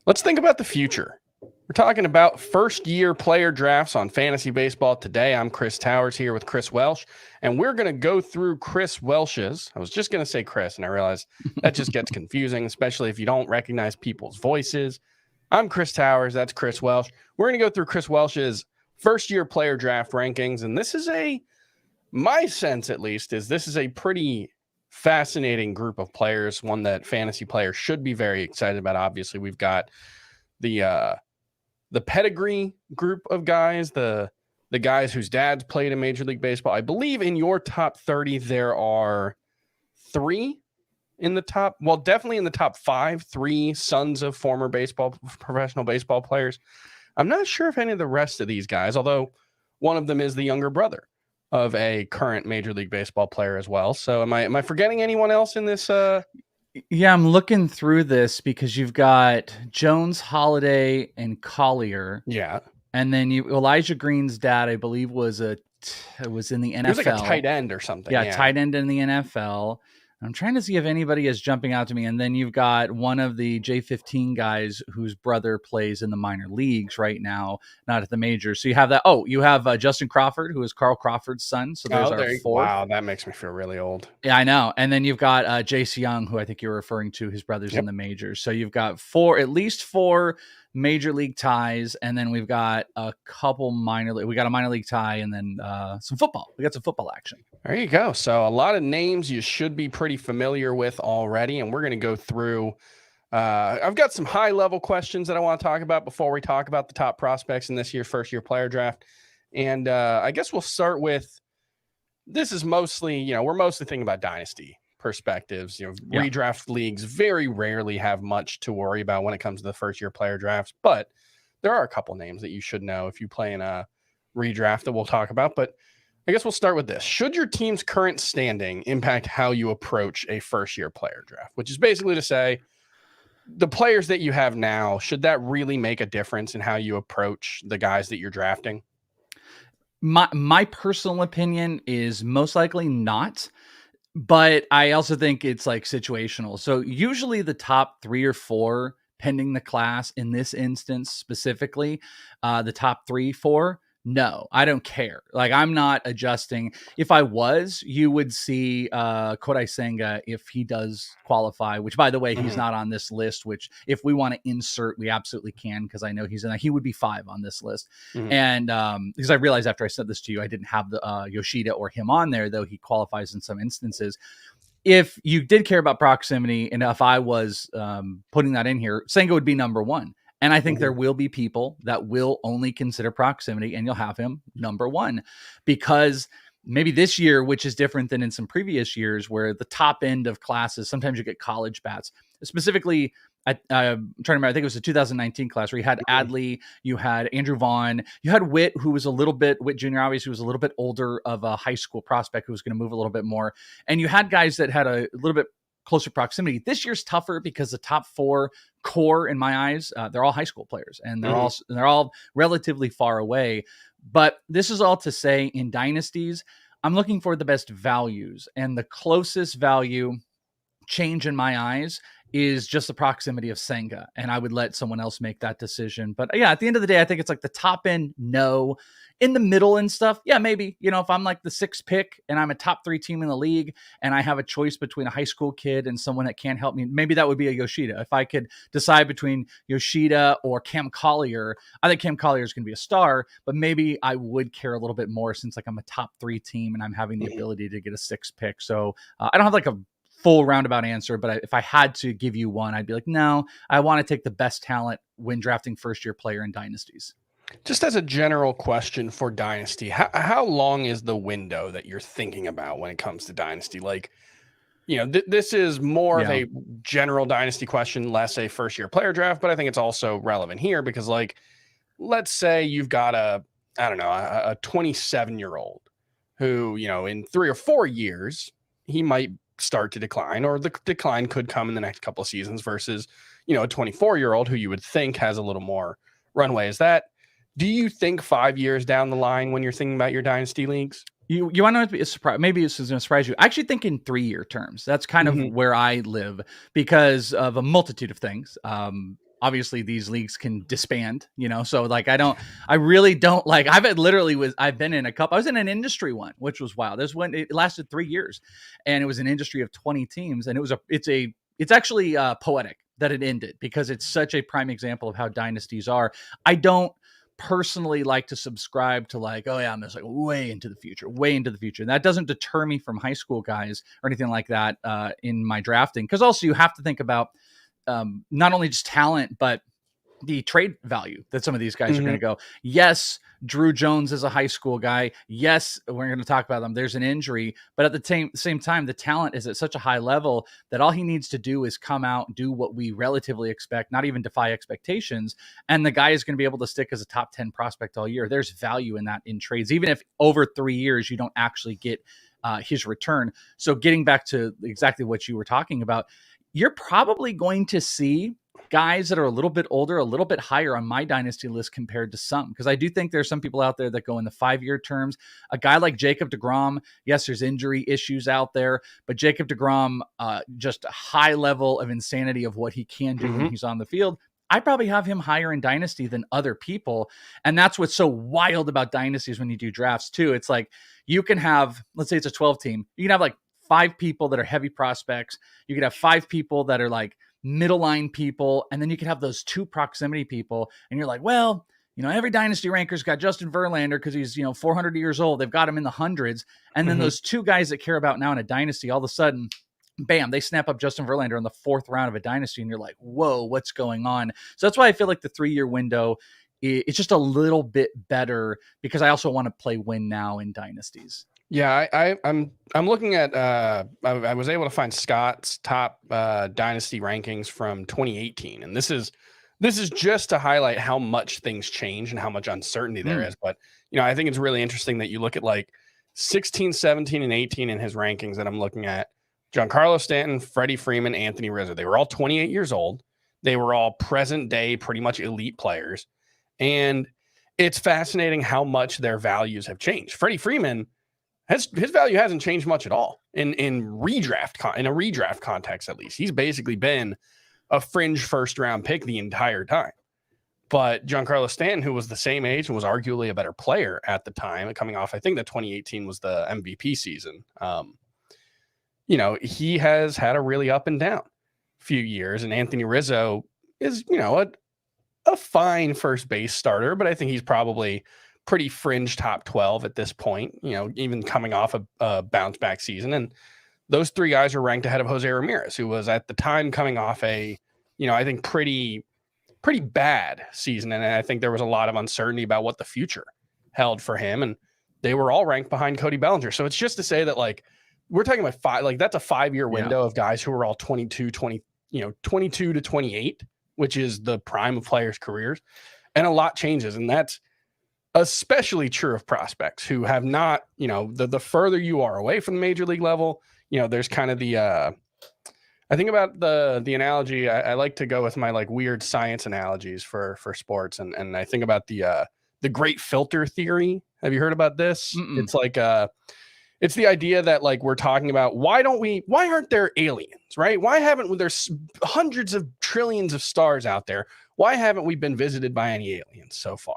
Let's think about the future. We're talking about first-year player drafts on Fantasy Baseball today. I'm Chris Towers here with Chris Welsh, and we're going to go through Chris Welsh's. I was just going to say Chris, and I realized that just gets confusing, especially if you don't recognize people's voices. I'm Chris Towers. That's Chris Welsh. We're going to go through Chris Welsh's first-year player draft rankings, and this is my sense at least, is this is a pretty fascinating group of players, one that fantasy players should be very excited about. Obviously, we've got the pedigree group of guys, the guys whose dads played in Major League Baseball. I believe in your top 30, there are three in the top, well, definitely in the top five, three sons of former professional baseball players. I'm not sure if any of the rest of these guys, although one of them is the younger brother of a current Major League Baseball player as well. So am I forgetting anyone else in this? Yeah, I'm looking through this because you've got Jones, Holiday, and Collier. Yeah. And then Elijah Green's dad, I believe, was in the NFL. He was like a tight end or something. Yeah, tight end in the NFL. I'm trying to see if anybody is jumping out to me. And then you've got one of the J15 guys whose brother plays in the minor leagues right now, not at the majors. So you have that. Oh, you have Justin Crawford, who is Carl Crawford's son. So there's our fourth. Wow, that makes me feel really old. Yeah, I know. And then you've got Jace Young, who I think you're referring to. His brother's in the majors. So you've got at least four major league ties, and then we've got a couple we got a minor league tie, and then some football. We got some football action. There you go. So a lot of names you should be pretty familiar with already, and we're going to go through. I've got some high level questions that I want to talk about before we talk about the top prospects in this year's first year player draft. And I guess we'll start with, this is mostly, we're mostly thinking about dynasty perspectives. Redraft leagues very rarely have much to worry about when it comes to the first year player drafts, but there are a couple names that you should know if you play in a redraft that we'll talk about. But I guess we'll start with this. Should your team's current standing impact how you approach a first year player draft? Which is basically to say, the players that you have now, should that really make a difference in how you approach the guys that you're drafting? My personal opinion is most likely not. But I also think it's like situational. So usually the top 3 or 4, pending the class, in this instance specifically, the top 3, 4, no, I don't care. Like, I'm not adjusting. If I was, you would see Kodai Senga if he does qualify, which, by the way, he's not on this list, which if we want to insert, we absolutely can, because I know he's in there. He would be 5 on this list. And because I realized after I said this to you, I didn't have the Yoshida or him on there, though he qualifies in some instances. If you did care about proximity, and if I was putting that in here, Senga would be number 1. And I think there will be people that will only consider proximity, and you'll have him number 1, because maybe this year, which is different than in some previous years, where the top end of classes, sometimes you get college bats. Specifically, I'm trying to remember, I think it was the 2019 class where you had Adley, you had Andrew Vaughn, you had Witt, who was Witt Jr., obviously, who was a little bit older of a high school prospect who was going to move a little bit more. And you had guys that had a little bit closer proximity. This year's tougher because the top 4 core, in my eyes, they're all high school players, and they're all relatively far away. But this is all to say, in dynasties, I'm looking for the best values, and the closest value change in my eyes is just the proximity of Senga, and I would let someone else make that decision. But yeah, at the end of the day, I think it's like the top end, no. In the middle and stuff, yeah, maybe. If I'm like the 6th pick and I'm a top 3 team in the league and I have a choice between a high school kid and someone that can't help me, maybe that would be a Yoshida. If I could decide between Yoshida or Cam Collier, I think Cam Collier is going to be a star, but maybe I would care a little bit more since like I'm a top 3 team and I'm having the ability to get a 6th pick. So I don't have like a full roundabout answer, but if I had to give you one, I'd be like, no, I want to take the best talent when drafting first year player in dynasties. Just as a general question for dynasty, how long is the window that you're thinking about when it comes to dynasty? Like, this is more of a general dynasty question, less a first year player draft, but I think it's also relevant here because, like, let's say you've got a 27-year-old who, in 3 or 4 years, he might start to decline, or the decline could come in the next couple of seasons versus, a 24-year-old who you would think has a little more runway. Do you think 5 years down the line when you're thinking about your dynasty leagues? You want to know, be a surprise? Maybe this is going to surprise you. I actually think in 3-year terms. That's kind of where I live because of a multitude of things. obviously these leagues can disband, so like I really don't like, I've been in a couple. I was in an industry one, which was wild. There's one, it lasted 3 years, and it was an industry of 20 teams, and it's actually poetic that it ended, because it's such a prime example of how dynasties are. I don't personally like to subscribe to like, oh yeah, I'm just like way into the future. And that doesn't deter me from high school guys or anything like that in my drafting. Because also you have to think about not only just talent, but the trade value that some of these guys are going to go. Yes, Drew Jones is a high school guy. Yes, we're going to talk about them. There's an injury, but at the same time, the talent is at such a high level that all he needs to do is come out, do what we relatively expect, not even defy expectations. And the guy is going to be able to stick as a top 10 prospect all year. There's value in that in trades, even if over 3 years, you don't actually get his return. So getting back to exactly what you were talking about, you're probably going to see guys that are a little bit older, a little bit higher on my dynasty list compared to some, because I do think there's some people out there that go in the 5-year terms. A guy like Jacob deGrom, yes, there's injury issues out there, but Jacob deGrom, just a high level of insanity of what he can do when he's on the field. I probably have him higher in dynasty than other people. And that's what's so wild about dynasties when you do drafts too. It's like you can have, let's say it's a 12 team. You can have like 5 people that are heavy prospects. You could have 5 people that are like middle line people, and then you could have those 2 proximity people, and you're like, well, every dynasty ranker's got Justin Verlander because he's 400 years old. They've got him in the hundreds, and then those 2 guys that care about now in a dynasty, all of a sudden, bam, they snap up Justin Verlander in the 4th round of a dynasty, and you're like, whoa, what's going on? So that's why I feel like the 3-year window, it's just a little bit better, because I also want to play win now in dynasties. Yeah, I'm looking at I was able to find Scott's top dynasty rankings from 2018, and this is just to highlight how much things change and how much uncertainty there is. But I think it's really interesting that you look at like 16, 17, and 18 in his rankings that I'm looking at. Giancarlo Stanton, Freddie Freeman, Anthony Rizzo. They were all 28 years old. They were all present day, pretty much elite players, and it's fascinating how much their values have changed. Freddie Freeman, his value hasn't changed much at all in a redraft context. At least he's basically been a fringe first round pick the entire time. But Giancarlo Stanton, who was the same age and was arguably a better player at the time, coming off, I think that 2018 was the MVP season. He has had a really up and down few years, and Anthony Rizzo is a fine first base starter, but I think he's probably pretty fringe top 12 at this point, even coming off a bounce back season. And those 3 guys are ranked ahead of Jose Ramirez, who was at the time coming off I think pretty bad season. And I think there was a lot of uncertainty about what the future held for him. And they were all ranked behind Cody Bellinger. So it's just to say that like, we're talking about that's a 5-year window of guys who were all 22 to 28, which is the prime of players' careers. And a lot changes. And that's especially true of prospects who have not, the further you are away from the major league level, there's kind of the, I think about the analogy. I like to go with my like weird science analogies for sports. And I think about the great filter theory. Have you heard about this? It's like, it's the idea that like, we're talking about why aren't there aliens, right? Why haven't there's hundreds of trillions of stars out there? Why haven't we been visited by any aliens so far?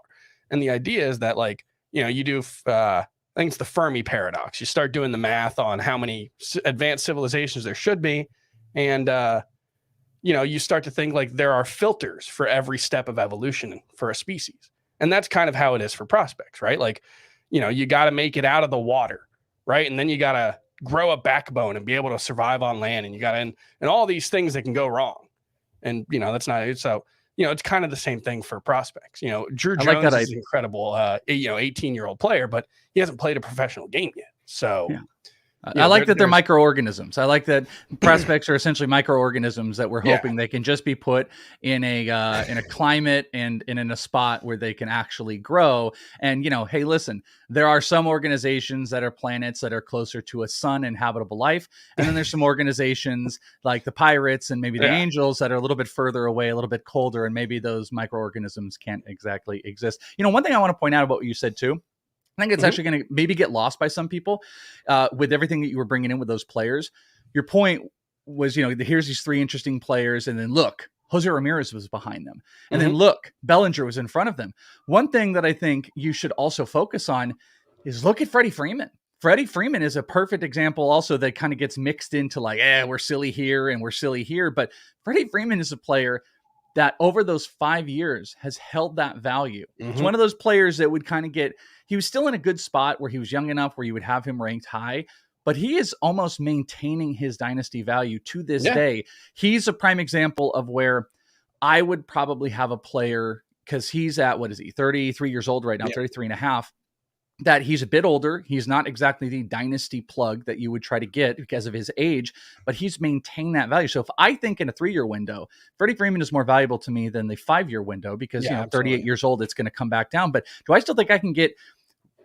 And the idea is that, like, you do, I think it's the Fermi paradox. You start doing the math on how many advanced civilizations there should be. And, you start to think like there are filters for every step of evolution for a species. And that's kind of how it is for prospects, right? Like, you got to make it out of the water, right? And then you got to grow a backbone and be able to survive on land. And you got to, and all these things that can go wrong. And, that's not it. So, it's kind of the same thing for prospects. Drew Jones is an incredible, 18-year-old player, but he hasn't played a professional game yet. So I like that they're microorganisms. I like that prospects are essentially microorganisms that we're hoping they can just be put in a climate and in a spot where they can actually grow. And, hey, listen, there are some organizations that are planets that are closer to a sun and habitable life. And then there's some organizations like the Pirates and maybe the Angels that are a little bit further away, a little bit colder, and maybe those microorganisms can't exactly exist. One thing I want to point out about what you said too, I think it's actually going to maybe get lost by some people with everything that you were bringing in with those players. Your point was, here's these 3 interesting players, and then look, Jose Ramirez was behind them. And then look, Bellinger was in front of them. One thing that I think you should also focus on is look at Freddie Freeman. Freddie Freeman is a perfect example also that kind of gets mixed into like, we're silly here and we're silly here. But Freddie Freeman is a player that over those 5 years has held that value. It's one of those players that would kind of he was still in a good spot where he was young enough where you would have him ranked high, but he is almost maintaining his dynasty value to this day. He's a prime example of where I would probably have a player, because he's at, 33 years old right now, 33 and a half, that he's a bit older. He's not exactly the dynasty plug that you would try to get because of his age, but he's maintained that value. So if I think in a 3-year window, Freddie Freeman is more valuable to me than the 5-year window because, 38 years old, it's going to come back down. But do I still think I can get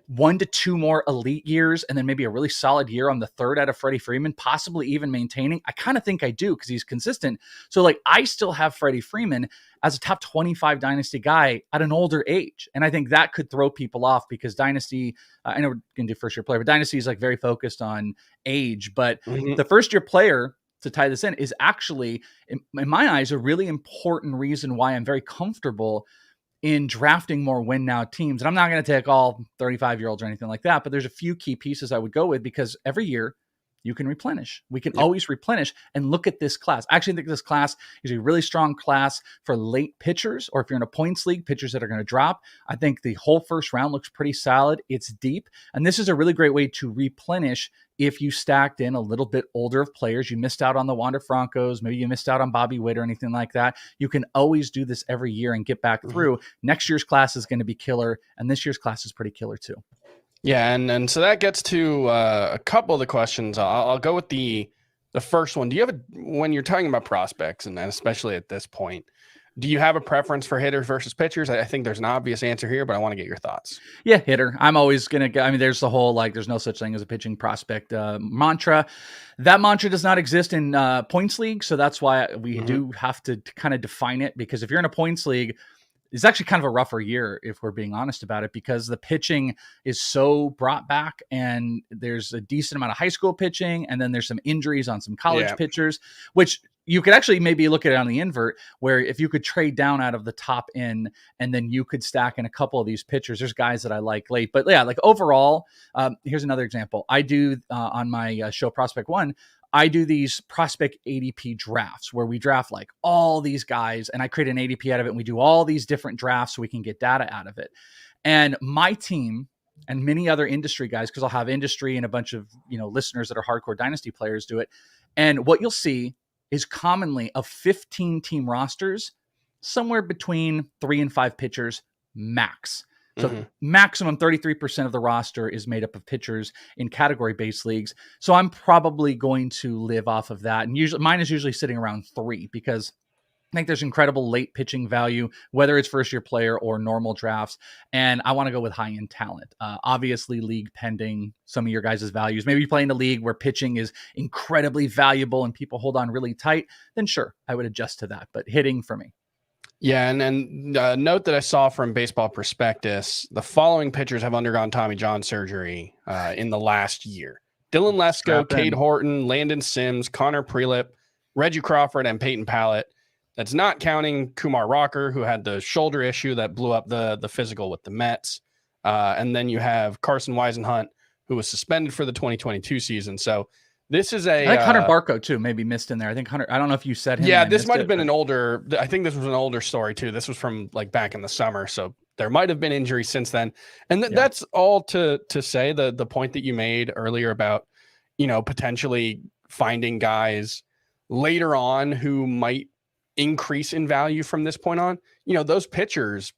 1 to 2 more elite years and then maybe a really solid year on the third out of Freddie Freeman, possibly even maintaining? I kind of think I do because he's consistent. So like I still have Freddie Freeman as a top 25 dynasty guy at an older age. And I think that could throw people off because dynasty, I know we're going to do first year player, but dynasty is like very focused on age. But the first year player, to tie this in, is actually, in my eyes, a really important reason why I'm very comfortable in drafting more win now teams. And I'm not going to take all 35-year-olds or anything like that, but there's a few key pieces I would go with because every year you can replenish. We can always replenish. And look at this class. I actually think this class is a really strong class for late pitchers, or if you're in a points league, pitchers that are going to drop. I think the whole first round looks pretty solid. It's deep. And this is a really great way to replenish if you stacked in a little bit older players. You missed out on the Wander Francos, maybe you missed out on Bobby Witt or anything like that. You can always do this every year and get back through. Next year's class is going to be killer, and this year's class is pretty killer too. Yeah, and so that gets to a couple of the questions. I'll go with the first one. Do you have when you're talking about prospects, and especially at this point, do you have a preference for hitters versus pitchers? I think there's an obvious answer here, but I want to get your thoughts. Yeah, hitter. I'm always going to go. I mean, there's the whole, like, there's no such thing as a pitching prospect mantra. That mantra does not exist in points league. So that's why we do have to kind of define it, because if you're in a points league, it's actually kind of a rougher year if we're being honest about it, because the pitching is so brought back and there's a decent amount of high school pitching. And then there's some injuries on some college pitchers, which you could actually maybe look at it on the invert, where if you could trade down out of the top in and then you could stack in a couple of these pitchers, there's guys that I like late. But yeah, like overall, here's another example. I do on my show Prospect One, I do these prospect ADP drafts where we draft like all these guys and I create an ADP out of it. And we do all these different drafts so we can get data out of it. And my team and many other industry guys, because I'll have industry and a bunch of, listeners that are hardcore dynasty players do it. And what you'll see is commonly of 15 team rosters, somewhere between 3 and 5 pitchers max. So maximum 33% of the roster is made up of pitchers in category-based leagues. So I'm probably going to live off of that. And usually mine is usually sitting around 3 because I think there's incredible late pitching value, whether it's first-year player or normal drafts. And I want to go with high-end talent. Obviously, league pending some of your guys' values. Maybe you play in a league where pitching is incredibly valuable and people hold on really tight. Then sure, I would adjust to that. But hitting for me. Yeah, and note that I saw from Baseball Prospectus, the following pitchers have undergone Tommy John surgery in the last year. Dylan Lesko, Cade Horton, Landon Sims, Connor Prelip, Reggie Crawford, and Peyton Pallett. That's not counting Kumar Rocker, who had the shoulder issue that blew up the physical with the Mets. And then you have Carson Weisenhunt, who was suspended for the 2022 season. So this is I think Hunter Barco, too, maybe missed in there. I think Hunter, I don't know if you said him. Yeah, this might have been an older, I think this was an older story, too. This was from like back in the summer. So there might have been injuries since then. And that's all to say the point that you made earlier about, potentially finding guys later on who might increase in value from this point on. Those pitchers,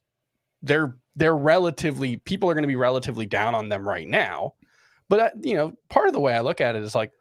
they're relatively, people are going to be relatively down on them right now. But, part of the way I look at it is like,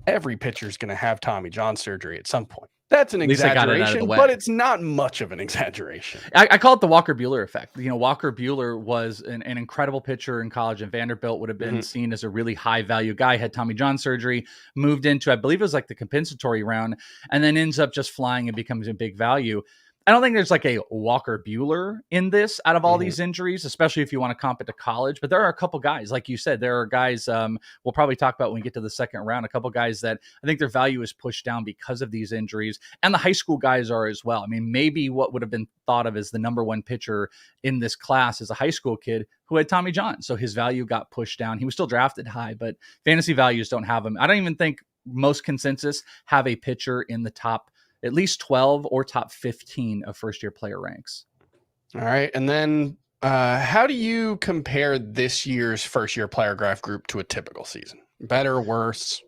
every pitcher is going to have Tommy John surgery at some point. That's an exaggeration, but it's not much of an exaggeration. I call it the Walker Buehler effect. Walker Buehler was an incredible pitcher in college, and Vanderbilt would have been seen as a really high value guy, had Tommy John surgery, moved into, I believe it was like the compensatory round, and then ends up just flying and becomes a big value. I don't think there's like a Walker Buehler in this out of all Mhm. these injuries, especially if you want to comp it to college. But there are a couple guys, like you said, there are guys we'll probably talk about when we get to the second round, a couple guys that I think their value is pushed down because of these injuries. And the high school guys are as well. I mean, maybe what would have been thought of as the number one pitcher in this class is a high school kid who had Tommy John. So his value got pushed down. He was still drafted high, but fantasy values don't have him. I don't even think most consensus have a pitcher in the top at least 12 or top 15 of first year player ranks. All right. And then how do you compare this year's first year player draft group to a typical season? Better, worse?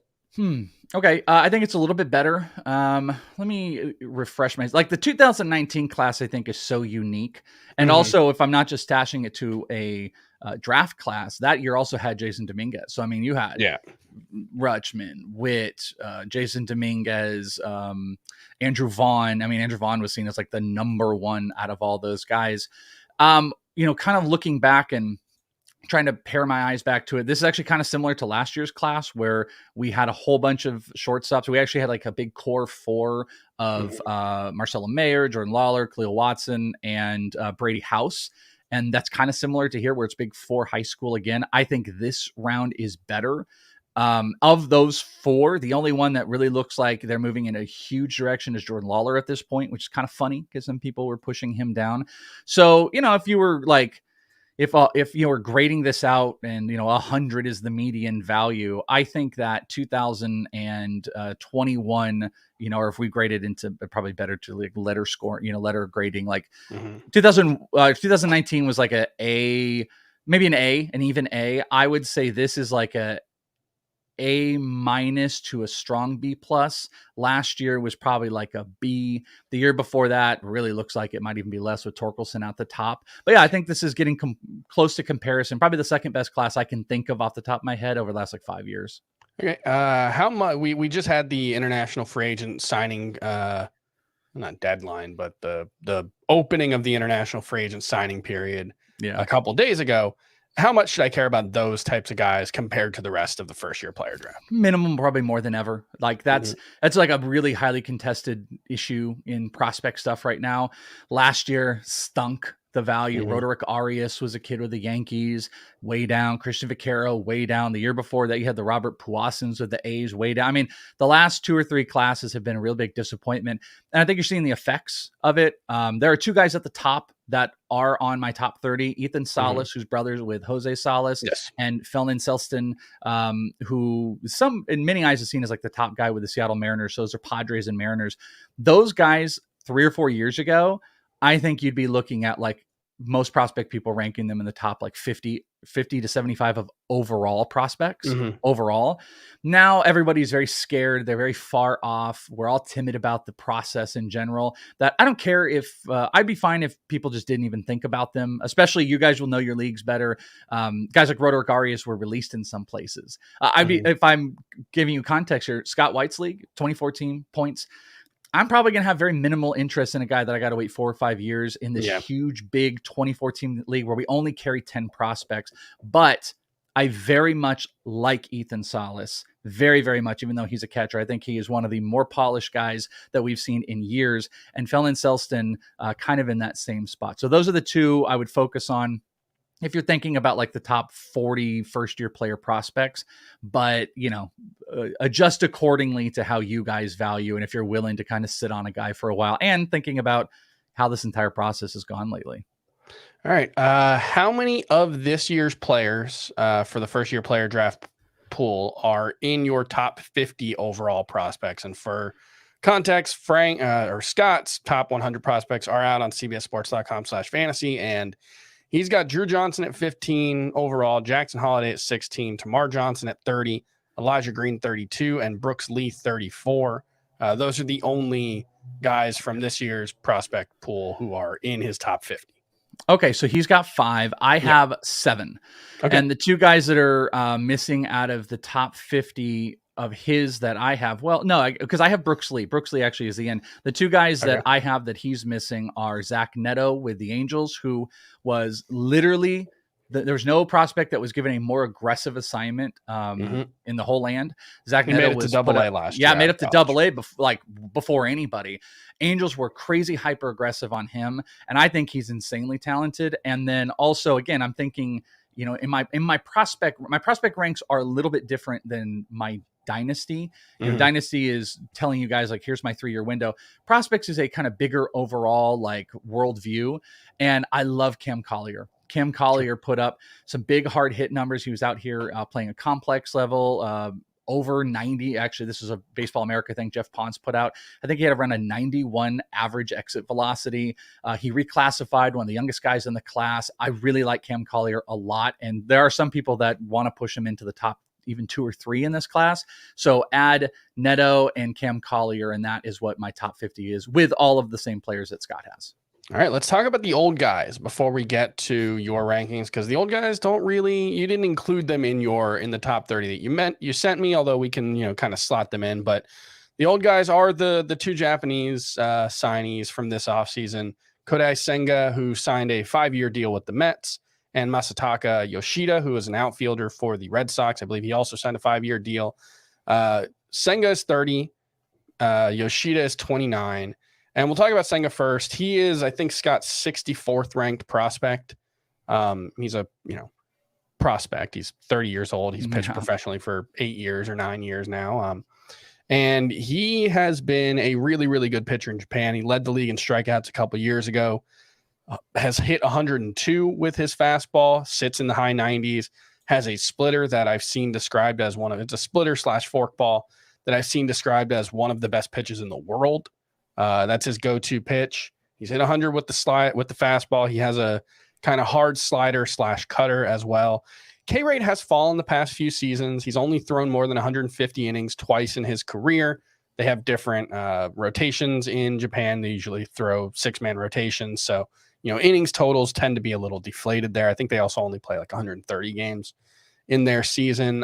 Okay. I think it's a little bit better. Let me refresh my, like the 2019 class, I think is so unique. And also if I'm not just stashing it to a draft class, that year also had Jason Dominguez. So, I mean, you had Rutschman, Witt, Jason Dominguez, Andrew Vaughn. I mean, Andrew Vaughn was seen as like the number one out of all those guys. Kind of looking back and trying to pair my eyes back to it. This is actually kind of similar to last year's class where we had a whole bunch of shortstops. We actually had like a big core four of Marcelo Mayer, Jordan Lawler, Khalil Watson, and Brady House. And that's kind of similar to here where it's big four high school again. I think this round is better. Of those four, the only one that really looks like they're moving in a huge direction is Jordan Lawler at this point, which is kind of funny because some people were pushing him down. So, if you were like, if you were grading this out and 100 is the median value, I think that 2021, or if we graded into probably better to like letter score, letter grading, like 2019 was like maybe an A, an even A. I would say this is like A- to a strong B+. Last year was probably like a B. The year before that really looks like it might even be less with Torkelson at the top. But yeah, I think this is getting close to comparison. Probably the second best class I can think of off the top of my head over the last like 5 years. Okay. How much we just had the international free agent signing, not deadline, but the opening of the international free agent signing period a couple days ago. How much should I care about those types of guys compared to the rest of the first year player draft? Minimum, probably more than ever. Like that's like a really highly contested issue in prospect stuff right now. Last year stunk the value. Roderick Arias was a kid with the Yankees, way down. Christian Vaquero, way down. The year before that, you had the Robert Puassons with the A's, way down. I mean, the last 2 or 3 classes have been a real big disappointment. And I think you're seeing the effects of it. There are 2 guys at the top that are on my top 30, Ethan Salas, who's brothers with Jose Salas, and Felnin Selston, who some in many eyes is seen as like the top guy with the Seattle Mariners. So those are Padres and Mariners. Those guys 3 or 4 years ago, I think you'd be looking at like most prospect people ranking them in the top like 50 to 75 of overall prospects overall. Now everybody's very scared. They're very far off. We're all timid about the process in general. That I don't care if I'd be fine if people just didn't even think about them, especially you guys will know your leagues better. Guys like Roderick Arias were released in some places. I'd be, if I'm giving you context here, Scott White's league, 2014 points. I'm probably going to have very minimal interest in a guy that I got to wait 4 or 5 years in this huge, big 2014 league where we only carry 10 prospects. But I very much like Ethan Salas, very, very much, even though he's a catcher. I think he is one of the more polished guys that we've seen in years. And Felnin Selston kind of in that same spot. So those are the 2 I would focus on if you're thinking about like the top 40 first year player prospects, but adjust accordingly to how you guys value. And if you're willing to kind of sit on a guy for a while and thinking about how this entire process has gone lately. All right. How many of this year's players for the first year player draft pool are in your top 50 overall prospects? And for context, Scott's top 100 prospects are out on cbssports.com/fantasy. And he's got Drew Johnson at 15 overall, Jackson Holiday at 16, Termarr Johnson at 30, Elijah Green 32, and Brooks Lee 34. Those are the only guys from this year's prospect pool who are in his top 50. Okay, so he's got 5. I have 7. Okay. And the 2 guys that are missing out of the top 50 of his that I have, because I have Brooks Lee. Brooks Lee actually is the end. The 2 guys that I have that he's missing are Zach Neto with the Angels, who was literally there was no prospect that was given a more aggressive assignment in the whole land. Zach He Neto made it to Double-A last year. Yeah, made it to Double-A before anybody. Angels were crazy hyper aggressive on him, and I think he's insanely talented. And then also, again, I'm thinking, you know, in my prospect ranks are a little bit different than my dynasty. You know, dynasty is telling you guys like, here's my 3-year window. Prospects is a kind of bigger overall like worldview, and I love Cam Collier. Cam Collier put up some big hard hit numbers. He was out here playing a complex level, over 90. Actually, this is a Baseball America thing Jeff Ponce put out. I think he had around a 91 average exit velocity. He reclassified, one of the youngest guys in the class. I really like Cam Collier a lot. And there are some people that want to push him into the top even 2 or 3 in this class. So add Neto and Cam Collier, and that is what my top 50 is, with all of the same players that Scott has. All right, let's talk about the old guys before we get to your rankings, because the old guys you didn't include them in the top 30 that you sent me, although we can, you know, kind of slot them in. But the old guys are the 2 Japanese signees from this offseason, Kodai Senga, who signed a 5-year deal with the Mets, and Masataka Yoshida, who is an outfielder for the Red Sox. I believe he also signed a 5-year deal. Senga is 30. Yoshida is 29. And we'll talk about Senga first. He is, I think, Scott's 64th ranked prospect. He's a, you know, prospect. He's 30 years old. He's pitched professionally for 8 years or 9 years now. And he has been a really, really good pitcher in Japan. He led the league in strikeouts a couple years ago. Has hit 102 with his fastball, sits in the high 90s, has a splitter that I've seen described as it's a splitter / forkball that I've seen described as one of the best pitches in the world. That's his go-to pitch. He's hit 100 with the fastball. He has a kind of hard slider / cutter as well. K rate has fallen the past few seasons. He's only thrown more than 150 innings twice in his career. They have different rotations in Japan. They usually throw 6-man rotations. So, you know, innings totals tend to be a little deflated there. I think they also only play like 130 games in their season.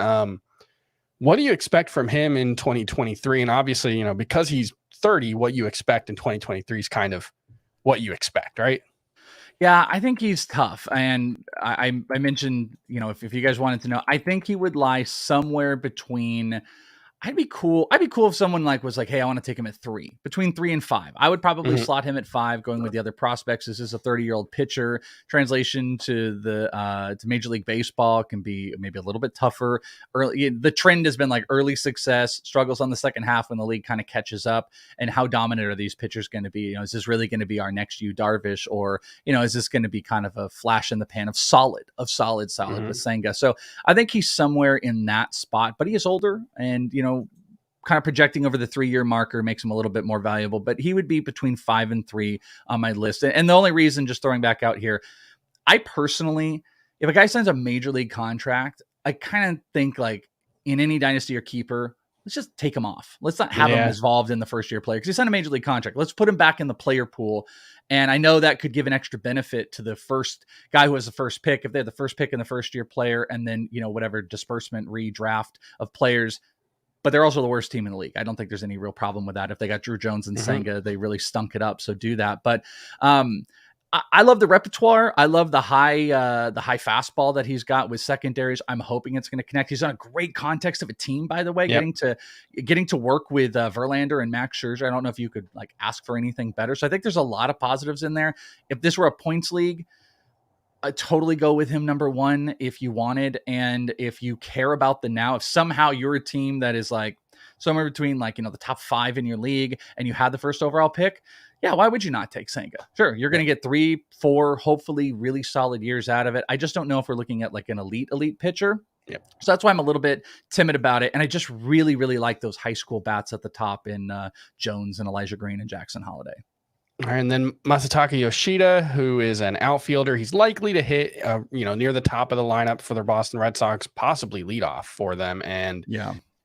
What do you expect from him in 2023? And obviously, you know, because he's 30, what you expect in 2023 is kind of what you expect, right? Yeah, I think he's tough. And I mentioned, you know, if you guys wanted to know, I think he would lie somewhere between, I'd be cool if someone was like, hey, I want to take him at 3, between 3 and 5. I would probably slot him at 5, going with the other prospects. This is a 30-year-old pitcher. Translation to to Major League Baseball can be maybe a little bit tougher. The trend has been like early success, struggles on the second half when the league kind of catches up. And how dominant are these pitchers going to be? You know, is this really going to be our next Yu Darvish, or, you know, is this going to be kind of a flash in the pan of solid with Senga? So I think he's somewhere in that spot, but he is older, and, you know, kind of projecting over the 3-year marker makes him a little bit more valuable, but he would be between 5 and 3 on my list. And the only reason, just throwing back out here, I personally, if a guy signs a major league contract, I kind of think like in any dynasty or keeper, let's just take him off. Let's not have him involved in the first year player, because he signed a major league contract. Let's put him back in the player pool. And I know that could give an extra benefit to the first guy who has the first pick, if they had the first pick in the first year player, and then, you know, whatever disbursement redraft of players. But they're also the worst team in the league. I don't think there's any real problem with that. If they got Drew Jones and Senga, they really stunk it up. So do that. But I love the repertoire. I love the high fastball that he's got with secondaries. I'm hoping it's going to connect. He's on a great context of a team, by the way, getting to work with Verlander and Max Scherzer. I don't know if you could like ask for anything better. So I think there's a lot of positives in there. If this were a points league, I'd totally go with him number 1 if you wanted. And if you care about the now, if somehow you're a team that is like somewhere between like, you know, the top 5 in your league and you had the first overall pick, yeah, why would you not take Senga? Sure, you're going to get 3, 4, hopefully really solid years out of it. I just don't know if we're looking at like an elite pitcher. Yep. So that's why I'm a little bit timid about it. And I just really, really like those high school bats at the top in Jones and Elijah Green and Jackson Holiday. All right, and then Masataka Yoshida, who is an outfielder. He's likely to hit, you know, near the top of the lineup for the Boston Red Sox, possibly leadoff for them. And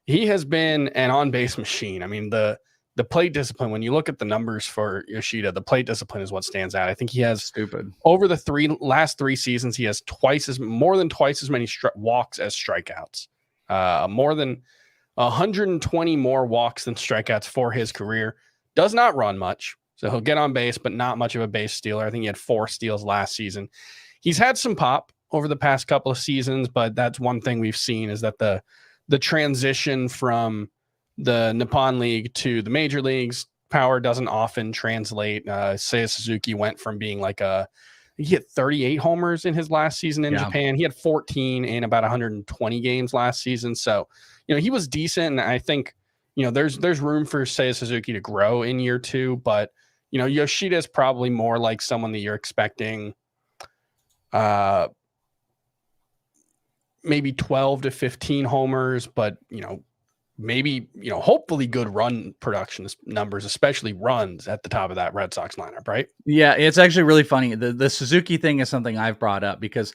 he has been an on-base machine. I mean, the plate discipline, when you look at the numbers for Yoshida, the plate discipline is what stands out. I think he has over the last 3 seasons, he has more than twice as many walks as strikeouts, more than 120 more walks than strikeouts for his career. Does not run much. So he'll get on base, but not much of a base stealer. I think he had 4 steals last season. He's had some pop over the past couple of seasons, but that's one thing we've seen is that the transition from the Nippon League to the major leagues, power doesn't often translate. Seiya Suzuki went from being like he hit 38 homers in his last season in Japan. He had 14 in about 120 games last season. So, he was decent. And I think, there's room for Seiya Suzuki to grow in year 2, but Yoshida is probably more like someone that you're expecting maybe 12 to 15 homers, but maybe, hopefully good run production numbers, especially runs at the top of that Red Sox lineup, right? Yeah, it's actually really funny. The Suzuki thing is something I've brought up because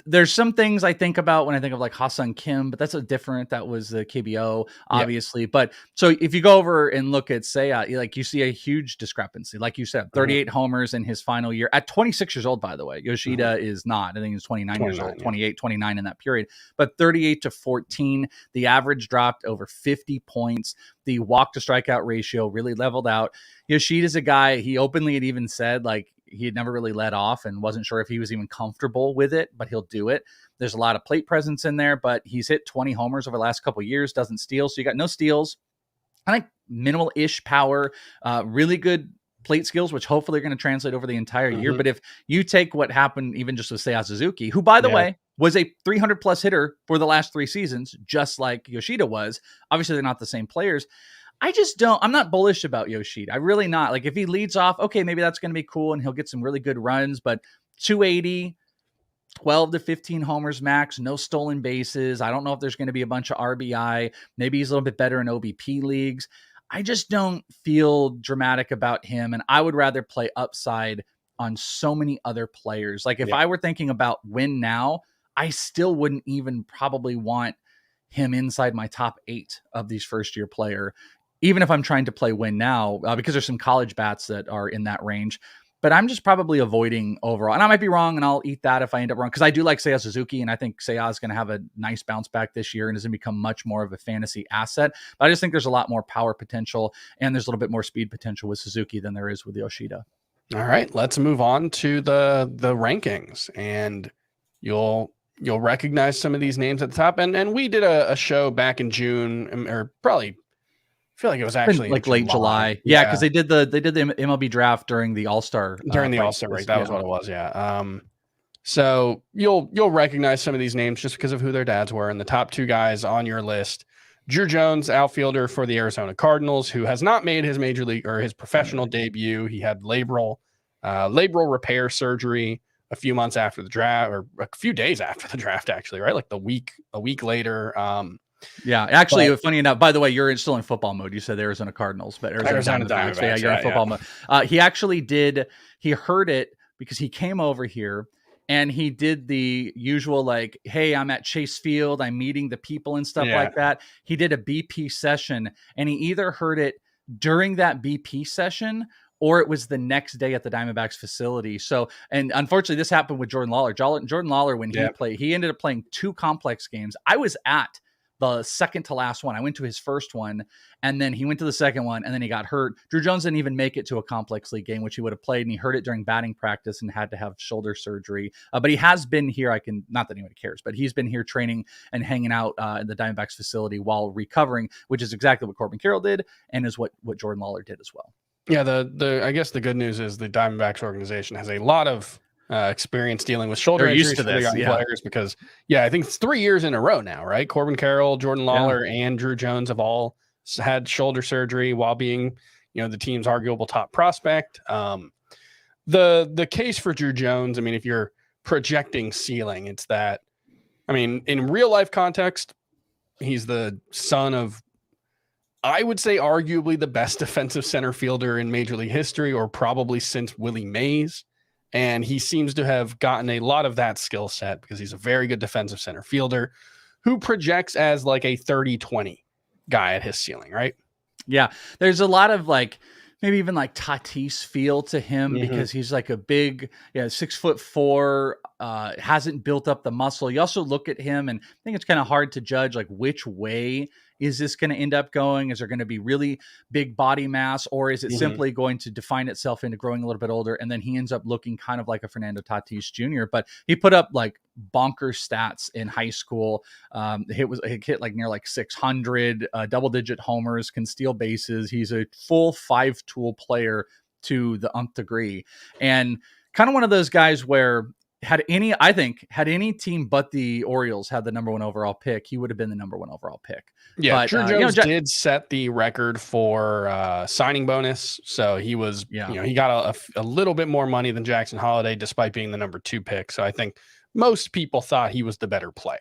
there's some things I think about when I think of like Ha-Sung Kim, but that's that was the KBO, obviously. Yep. But so if you go over and look at Seiya, you see a huge discrepancy. Like you said, 38 homers in his final year at 26 years old, by the way. Yoshida is not. I think he's 29 years old, 28, 29 in that period. But 38 to 14, the average dropped over 50 points. The walk to strikeout ratio really leveled out. Yoshida's a guy, he openly had even said like he had never really let off and wasn't sure if he was even comfortable with it, but he'll do it. There's a lot of plate presence in there, but he's hit 20 homers over the last couple of years, doesn't steal. So you got no steals. I think minimal-ish power, really good plate skills, which hopefully are going to translate over the entire year. But if you take what happened even just with Seiya Suzuki, who, by the way, was a 300-plus hitter for the last 3 seasons, just like Yoshida was. Obviously, they're not the same players. I'm not bullish about Yoshida. I'm really not. Like, if he leads off, okay, maybe that's going to be cool, and he'll get some really good runs, but 280, 12 to 15 homers max, no stolen bases. I don't know if there's going to be a bunch of RBI. Maybe he's a little bit better in OBP leagues. I just don't feel dramatic about him, and I would rather play upside on so many other players. Like, if I were thinking about win now, I still wouldn't even probably want him inside my top 8 of these first-year player, even if I'm trying to play win now, because there's some college bats that are in that range. But I'm just probably avoiding overall. And I might be wrong, and I'll eat that if I end up wrong, because I do like Seiya Suzuki, and I think Seiya is going to have a nice bounce back this year and is going to become much more of a fantasy asset. But I just think there's a lot more power potential, and there's a little bit more speed potential with Suzuki than there is with Yoshida. All right, let's move on to the rankings, and you'll recognize some of these names at the top. And we did a show back in June, or probably, I feel like it was actually like late July. Yeah, because they did the MLB draft during the All-Star. During the All-Star break. That was what it was, yeah. So you'll recognize some of these names just because of who their dads were. And the top 2 guys on your list, Drew Jones, outfielder for the Arizona Cardinals, who has not made his major league or his professional debut. He had labral repair surgery a few months after the draft, or a few days after the draft, actually, right? Like a week later. Funny enough, by the way, you're still in football mode. You said Arizona Cardinals, but Arizona Diamondbacks. Yeah, you're in football mode. He actually he heard it because he came over here and he did the usual, like, hey, I'm at Chase Field, I'm meeting the people and stuff like that. He did a BP session, and he either heard it during that BP session or it was the next day at the Diamondbacks facility. So, and unfortunately, this happened with Jordan Lawler. Jordan Lawler, when he played, he ended up playing 2 complex games. I was at the second to last one. I went to his first one, and then he went to the second one, and then he got hurt. Drew Jones didn't even make it to a complex league game, which he would have played, and he hurt it during batting practice and had to have shoulder surgery. But he has been here. Not that anybody cares, but he's been here training and hanging out in the Diamondbacks facility while recovering, which is exactly what Corbin Carroll did, and is what Jordan Lawler did as well. Yeah, I guess the good news is the Diamondbacks organization has a lot of experience dealing with shoulder injuries for the young players, because I think it's 3 years in a row now, right? Corbin Carroll, Jordan Lawler, and Drew Jones have all had shoulder surgery while being, the team's arguable top prospect. The case for Drew Jones, I mean, if you're projecting ceiling, it's that, I mean, in real life context, he's the son of, I would say, arguably the best defensive center fielder in Major League history, or probably since Willie Mays. And he seems to have gotten a lot of that skill set because he's a very good defensive center fielder who projects as like a 30-20 guy at his ceiling, right? Yeah. There's a lot of like, maybe even like Tatis feel to him, because he's like a big, 6'4", hasn't built up the muscle. You also look at him and I think it's kind of hard to judge like which way is this going to end up going? Is there going to be really big body mass, or is it simply going to define itself into growing a little bit older? And then he ends up looking kind of like a Fernando Tatis Jr., but he put up like bonkers stats in high school. He hit like near like 600, double-digit homers, can steal bases. He's a full 5-tool player to the nth degree, and kind of one of those guys where had any team but the Orioles had the number 1 overall pick, he would have been the number 1 overall pick. Yeah, but Drew Jones did set the record for signing bonus, so he was, he got a little bit more money than Jackson Holliday, despite being the number 2 pick. So I think most people thought he was the better player.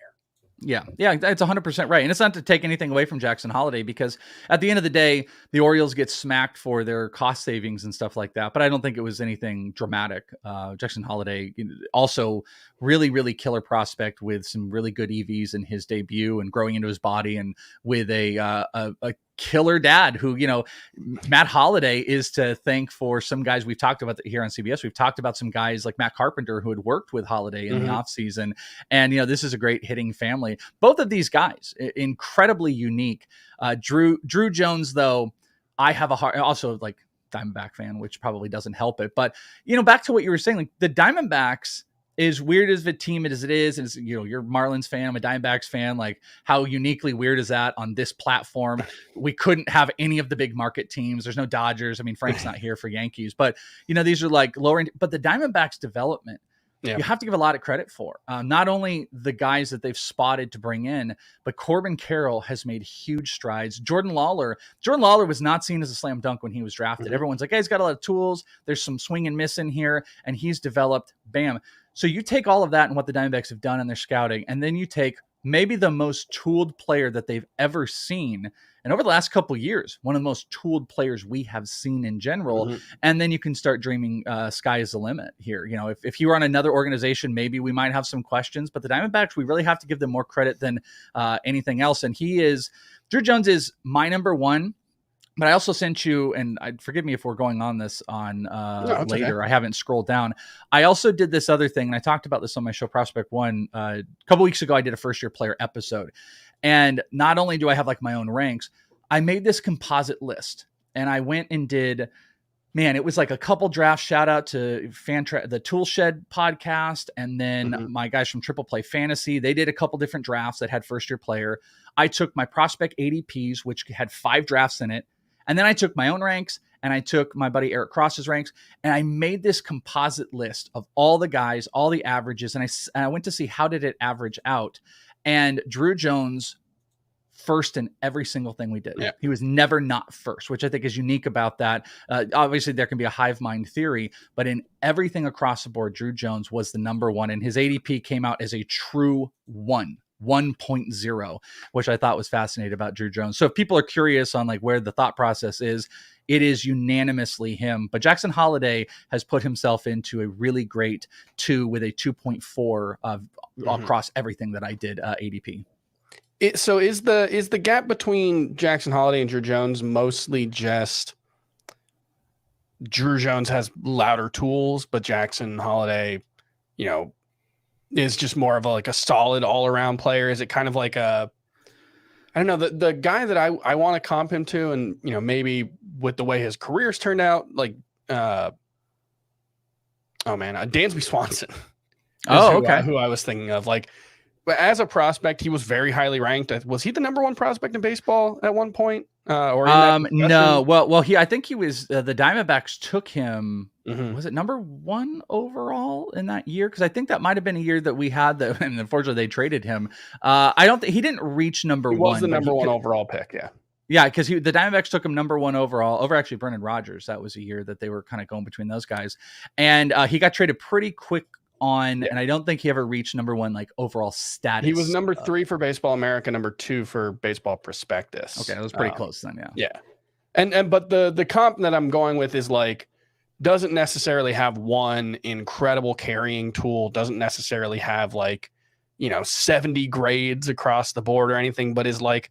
Yeah, it's 100% right. And it's not to take anything away from Jackson Holliday, because at the end of the day, the Orioles get smacked for their cost savings and stuff like that. But I don't think it was anything dramatic. Jackson Holliday, also really, really killer prospect with some really good EVs in his debut and growing into his body, and with a killer dad who, Matt Holliday is to thank for some guys we've talked about here on CBS. We've talked about some guys like Matt Carpenter who had worked with Holliday in the offseason. And, this is a great hitting family. Both of these guys, incredibly unique. Drew Jones, though, I have also like Diamondback fan, which probably doesn't help it. But, back to what you were saying, like the Diamondbacks, as weird as the team as it is, and you're a Marlins fan, I'm a Diamondbacks fan, like how uniquely weird is that on this platform? We couldn't have any of the big market teams. There's no Dodgers. I mean, Frank's not here for Yankees, but these are like lower, but the Diamondbacks development, you have to give a lot of credit for. Not only the guys that they've spotted to bring in, but Corbin Carroll has made huge strides. Jordan Lawler was not seen as a slam dunk when he was drafted. Everyone's like, hey, he's got a lot of tools. There's some swing and miss in here, and he's developed, bam. So you take all of that and what the Diamondbacks have done in their scouting, and then you take maybe the most tooled player that they've ever seen. And over the last couple of years, one of the most tooled players we have seen in general. And then you can start dreaming sky is the limit here. If you were on another organization, maybe we might have some questions, but the Diamondbacks, we really have to give them more credit than anything else. And Drew Jones is my number 1. But I also sent you, and forgive me if we're going on this on later. Okay. I haven't scrolled down. I also did this other thing, and I talked about this on my show Prospect One a couple weeks ago. I did a first-year player episode, and not only do I have like my own ranks, I made this composite list, and I went and did. Man, it was like a couple drafts. Shout out to the Toolshed podcast, and then my guys from Triple Play Fantasy. They did a couple different drafts that had first-year player. I took my prospect ADPs, which had 5 drafts in it. And then I took my own ranks, and I took my buddy Eric Cross's ranks, and I made this composite list of all the guys, all the averages, and I went to see how did it average out. And Drew Jones first in every single thing we did. Yeah. He was never not first, which I think is unique about that. Obviously, there can be a hive mind theory, but in everything across the board, Drew Jones was the number 1, and his ADP came out as a true 1.0, which I thought was fascinating about Drew Jones. So if people are curious on like where the thought process is, it is unanimously him. But Jackson Holliday has put himself into a really great 2 with a 2.4 across everything that I did ADP. So is the gap between Jackson Holliday and Drew Jones mostly just Drew Jones has louder tools, but Jackson Holliday, is just more of a solid all around player? Is it kind of like I don't know, the guy that I want to comp him to, and maybe with the way his career's turned out, like Dansby Swanson. Who I was thinking of. Like, as a prospect, he was very highly ranked. Was he the number 1 prospect in baseball at one point? No. Well, I think he was. The Diamondbacks took him. Was it number 1 overall in that year? Because I think that might have been a year that we had that, and unfortunately they traded him. I don't think he didn't reach number 1. He was the number 1 overall pick. Yeah. Yeah, because the Diamondbacks took him number 1 overall over actually Brendan Rodgers. That was a year that they were kind of going between those guys, and he got traded pretty quick and I don't think he ever reached number 1 like overall status. He was number 3 for Baseball America, number 2 for Baseball Prospectus. Okay, that was pretty close then. Yeah. But the comp that I'm going with is like, doesn't necessarily have one incredible carrying tool, doesn't necessarily have like 70 grades across the board or anything, but is like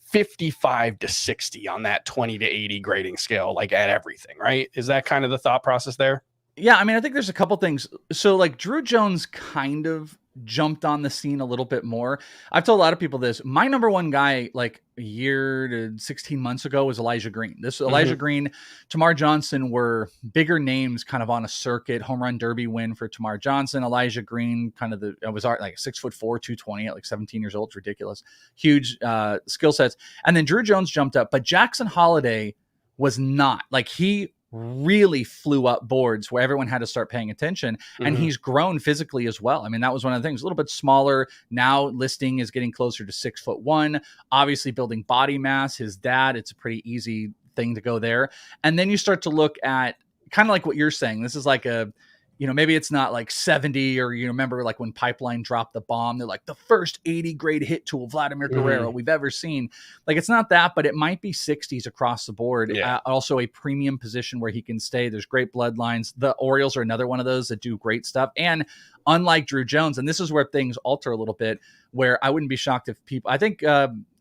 55 to 60 on that 20 to 80 grading scale, like at everything, right? Is that kind of the thought process there? Yeah, I mean, I think there's a couple things. So, like, Drew Jones kind of jumped on the scene a little bit more. I've told a lot of people this. My number one guy, like a year to 16 months ago, was Elijah Green. This Elijah Green, Termarr Johnson were bigger names kind of on a circuit. Home run derby win for Termarr Johnson. Elijah Green, kind of was like 6'4", 220 at like 17 years old. It's ridiculous. Huge skill sets. And then Drew Jones jumped up, but Jackson Holliday was not. Like, he really flew up boards where everyone had to start paying attention, and he's grown physically as well. I mean, that was one of the things. A little bit smaller now. Listing is getting closer to 6'1". Obviously, building body mass. His dad, it's a pretty easy thing to go there. And then you start to look at kind of like what you're saying. This is like a, maybe it's not like 70, or, remember like when Pipeline dropped the bomb, they're like the first 80 grade hit tool, Vladimir Guerrero, we've ever seen. Like, it's not that, but it might be 60s across the board. Yeah. Also a premium position where he can stay. There's great bloodlines. The Orioles are another one of those that do great stuff. And unlike Drew Jones, and this is where things alter a little bit, where I wouldn't be shocked if people, I think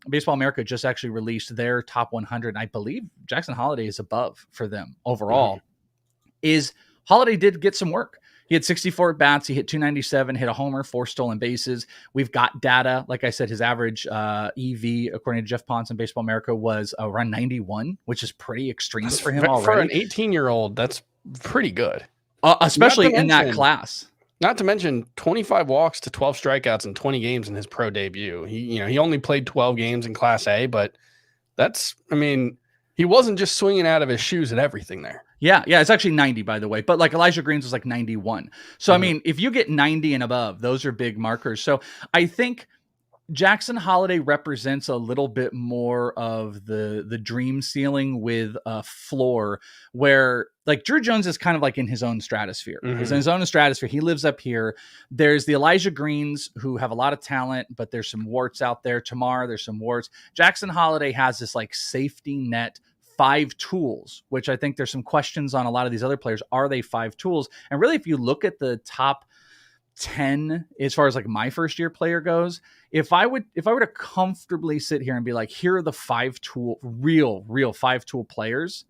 Baseball America just actually released their top 100. And I believe Jackson Holliday is above for them overall. Holliday did get some work. He had 64 at bats. He hit 297, hit a homer, 4 stolen bases. We've got data. Like I said, his average EV, according to Jeff Ponce in Baseball America, was around 91, which is pretty extreme for him already. For an 18-year-old, that's pretty good. Especially in that class. Not to mention 25 walks to 12 strikeouts in 20 games in his pro debut. He only played 12 games in Class A, but he wasn't just swinging out of his shoes at everything there. Yeah, it's actually 90, by the way. But like Elijah Green's was like 91. So, I mean, if you get 90 and above, those are big markers. So I think Jackson Holliday represents a little bit more of the dream ceiling with a floor, where like Drew Jones is kind of like in his own stratosphere. He's in his own stratosphere. He lives up here. There's the Elijah Greens who have a lot of talent, but there's some warts out there. Termarr, there's some warts. Jackson Holliday has this like safety net 5 tools, which I think there's some questions on a lot of these other players. Are they 5 tools? And really, if you look at the top 10, as far as like my first year player goes, if I were to comfortably sit here and be like, here are the 5 tool, real 5 tool players,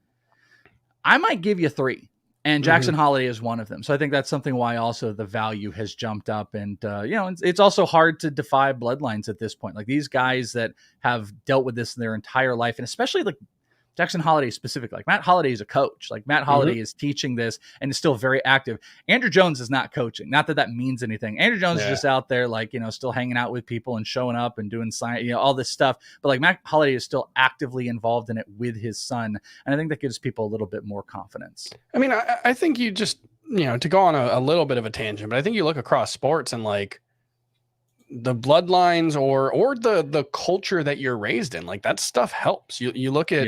I might give you 3. And Jackson Holliday is one of them. So I think that's something why also the value has jumped up. And, it's also hard to defy bloodlines at this point. Like, these guys that have dealt with this their entire life, and especially like Jackson Holliday specifically, like Matt Holliday is a coach. Like, Matt Holliday is teaching this and is still very active. Andrew Jones is not coaching. Not that means anything. Andrew Jones is just out there, like, still hanging out with people and showing up and doing science, all this stuff. But like Matt Holliday is still actively involved in it with his son. And I think that gives people a little bit more confidence. I mean, I think you just, to go on a little bit of a tangent, but I think you look across sports and like the bloodlines or the culture that you're raised in, like that stuff helps. You look at,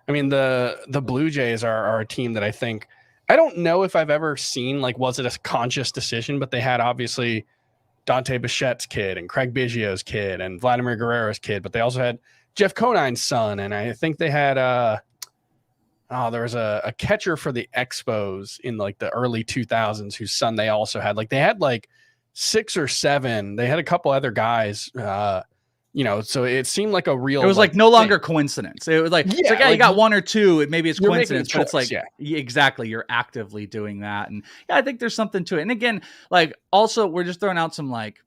I mean, the Blue Jays are a team that I don't know if I've ever seen, like, was it a conscious decision, but they had obviously Dante Bichette's kid and Craig Biggio's kid and Vladimir Guerrero's kid, but they also had Jeff Conine's son. And I think they had, there was a catcher for the Expos in like the early 2000s whose son they also had. Like, they had like 6 or 7. They had a couple other guys, so it seemed like a real. It was like no longer coincidence. It was like, it's like, you got 1 or 2. Maybe it's coincidence, but it's like, exactly, you're actively doing that. And I think there's something to it. And again, like, also, we're just throwing out some like,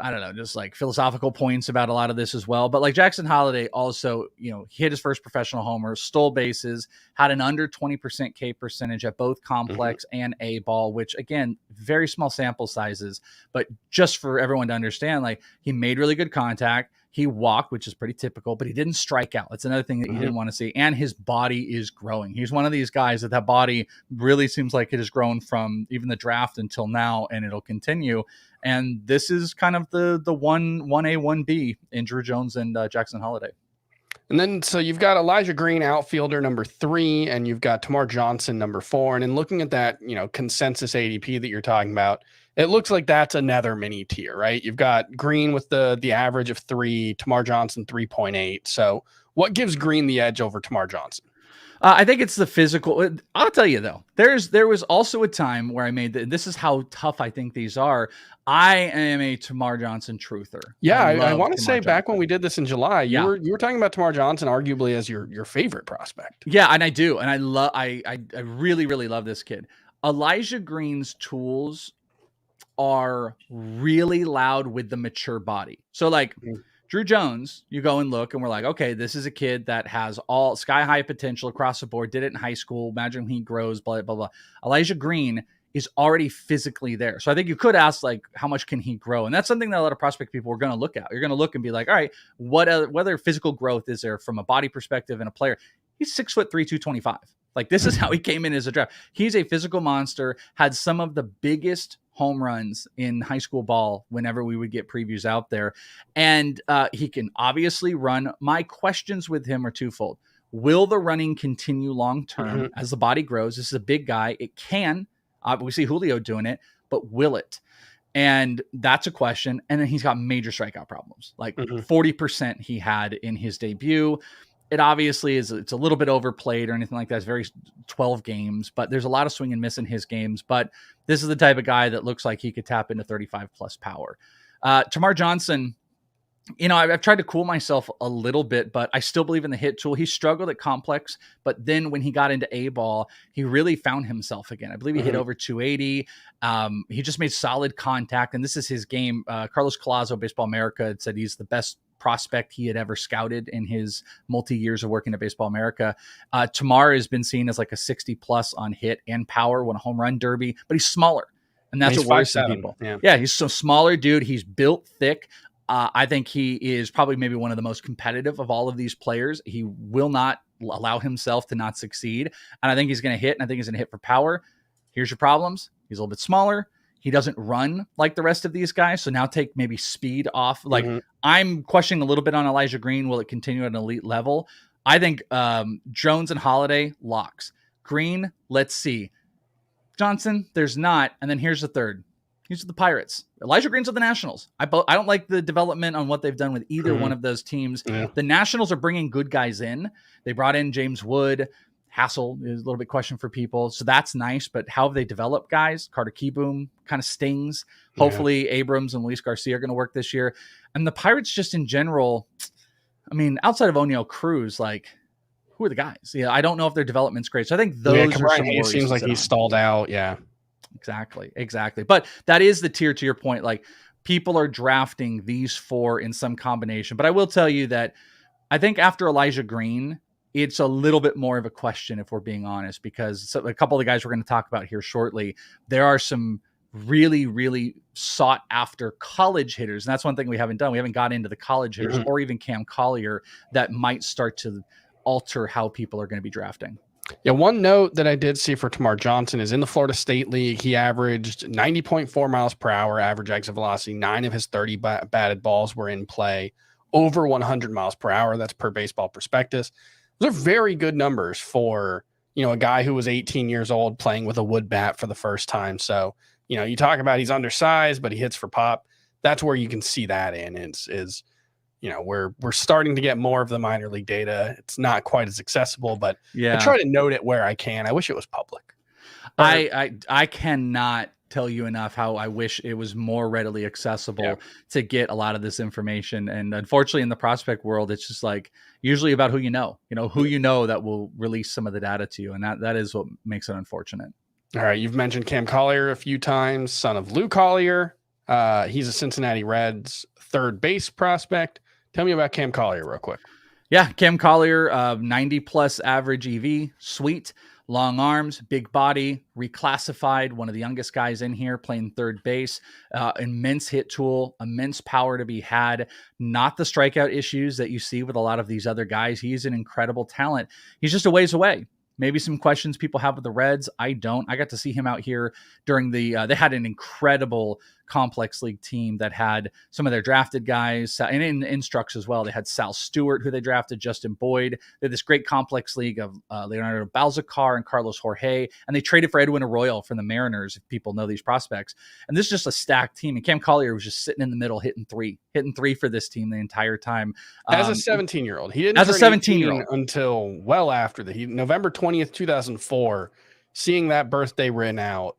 I don't know, just like philosophical points about a lot of this as well. But like Jackson Holliday also, he hit his first professional homer, stole bases, had an under 20% K percentage at both complex and A ball, which again, very small sample sizes, but just for everyone to understand, like, he made really good contact. He walked, which is pretty typical, but he didn't strike out. That's another thing that you didn't want to see. And his body is growing. He's one of these guys that body really seems like it has grown from even the draft until now, and it'll continue. And this is kind of the 1A, 1B in Drew Jones and Jackson Holliday. And then, so you've got Elijah Green, outfielder, number 3, and you've got Termarr Johnson, number 4. And in looking at that, consensus ADP that you're talking about, it looks like that's another mini tier, right? You've got Green with the average of 3, Termarr Johnson 3.8. So what gives Green the edge over Termarr Johnson? I think it's the physical. I'll tell you though, there was also a time where I made this is how tough I think these are. I am a Termarr Johnson truther. Yeah, I want to say back when we did this in July, you were talking about Termarr Johnson arguably as your favorite prospect. Yeah, and I do, and I really love this kid. Elijah Green's tools are really loud with the mature body. So like Drew Jones, you go and look and we're like, okay, this is a kid that has all sky high potential across the board, did it in high school. Imagine he grows, blah, blah, blah. Elijah Green is already physically there. So I think you could ask like, how much can he grow? And that's something that a lot of prospect people are going to look at. You're going to look and be like, all right, what other physical growth is there from a body perspective and a player? He's 6'3", 225. Like this is how he came in as a draft. He's a physical monster, had some of the biggest home runs in high school ball whenever we would get previews out there. And he can obviously run. My questions with him are twofold. Will the running continue long-term as the body grows? This is a big guy. It can. We see Julio doing it, but will it? And that's a question. And then he's got major strikeout problems, like 40% he had in his debut. It obviously is, it's a little bit overplayed or anything like that. It's very 12 games, but there's a lot of swing and miss in his games. But this is the type of guy that looks like he could tap into 35 plus power. Termarr Johnson, you know, I've tried to cool myself a little bit, but I still believe in the hit tool. He struggled at complex, but then when he got into A ball, he really found himself again. I believe he hit over 280. He just made solid contact, and this is his game. Carlos Collazo, Baseball America, had said he's the best prospect he had ever scouted in his multi-years of working at Baseball America. Termarr has been seen as like a 60 plus on hit and power, won a home run derby, but he's smaller. And that's what worries some people. Yeah, he's so smaller dude. He's built thick. I think he is probably maybe one of the most competitive of all of these players. He will not allow himself to not succeed. And I think he's going to hit, and I think he's going to hit for power. Here's your problems. He's a little bit smaller. He doesn't run like the rest of these guys. So now take maybe speed off. Like I'm questioning a little bit on Elijah Green. Will it continue at an elite level? I think Jones and Holiday locks. Green, let's see. Johnson, there's not. And then here's the third. These are the Pirates. Elijah Green's with the Nationals. I don't like the development on what they've done with either one of those teams. The Nationals are bringing good guys in. They brought in James Wood. Hassel is a little bit question for people. So that's nice. But how have they developed guys? Carter Keyboom kind of stings. Hopefully Abrams and Luis Garcia are going to work this year. And the Pirates just in general, I mean, outside of O'Neal Cruz, like, who are the guys? Yeah, I don't know if their development's great. So I think those are some It seems like he's stalled out. Yeah. Exactly. But that is the tier, to your point. Like, people are drafting these four in some combination. But I will tell you that I think after Elijah Green, it's a little bit more of a question, if we're being honest, because a couple of the guys we're going to talk about here shortly, there are some really, really sought after college hitters. And that's one thing we haven't done. We haven't got into the college hitters or even Cam Collier that might start to alter how people are going to be drafting. Yeah, one note that I did see for Termarr Johnson is in the Florida State League, he averaged 90.4 miles per hour average exit velocity. 9 of his 30 batted balls were in play, over 100 miles per hour. That's per Baseball Prospectus. Those are very good numbers for, you know, a guy who was 18 years old playing with a wood bat for the first time. So, you know, you talk about he's undersized, but he hits for pop. That's where you can see that in is you know, we're starting to get more of the minor league data. It's not quite as accessible, but I try to note it where I can. I wish it was public. I cannot tell you enough how I wish it was more readily accessible to get a lot of this information. And unfortunately, in the prospect world, it's just like usually about who you know that will release some of the data to you. And that is what makes it unfortunate. All right. You've mentioned Cam Collier a few times, son of Lou Collier. He's a Cincinnati Reds third base prospect. Tell me about Cam Collier real quick. Yeah, Cam Collier, 90 plus average EV, sweet, long arms, big body, reclassified, one of the youngest guys in here playing third base, immense hit tool, immense power to be had, not the strikeout issues that you see with a lot of these other guys. He's an incredible talent. He's just a ways away. Maybe some questions people have with the Reds. I don't. I got to see him out here during they had an incredible complex league team that had some of their drafted guys and in Instructs as well. They had Sal Stewart, who they drafted, Justin Boyd. They had this great complex league of Leonardo Balzacar and Carlos Jorge, and they traded for Edwin Arroyo from the Mariners, if people know these prospects. And this is just a stacked team. And Cam Collier was just sitting in the middle, hitting three for this team the entire time. As a 17-year-old. He didn't as a 17-year-old until well after November 20th, 2004, seeing that birthday written out.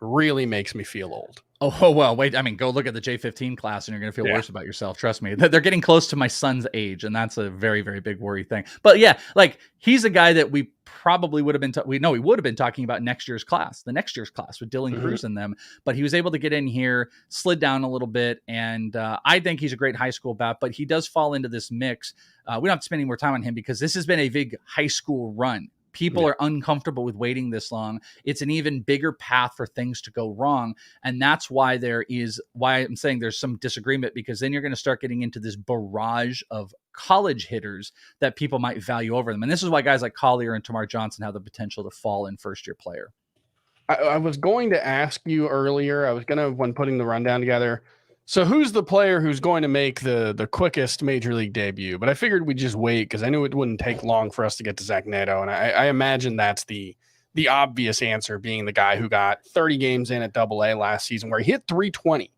really makes me feel old. Oh, well, wait. I mean, go look at the J15 class and you're going to feel worse about yourself. Trust me. They're getting close to my son's age, and that's a very, very big worry thing. But yeah, like he's a guy that we probably would have been, we would have been talking about the next year's class with Dylan Cruz and them. But he was able to get in here, slid down a little bit. And I think he's a great high school bat, but he does fall into this mix. We don't have to spend any more time on him because this has been a big high school run. People are uncomfortable with waiting this long. It's an even bigger path for things to go wrong. And that's why I'm saying there's some disagreement, because then you're going to start getting into this barrage of college hitters that people might value over them. And this is why guys like Collier and Termarr Johnson have the potential to fall in first-year player. I was going to ask you earlier, when putting the rundown together, so who's the player who's going to make the quickest major league debut? But I figured we'd just wait because I knew it wouldn't take long for us to get to Zach Neto. And I imagine that's the obvious answer, being the guy who got 30 games in at AA last season, where he hit 320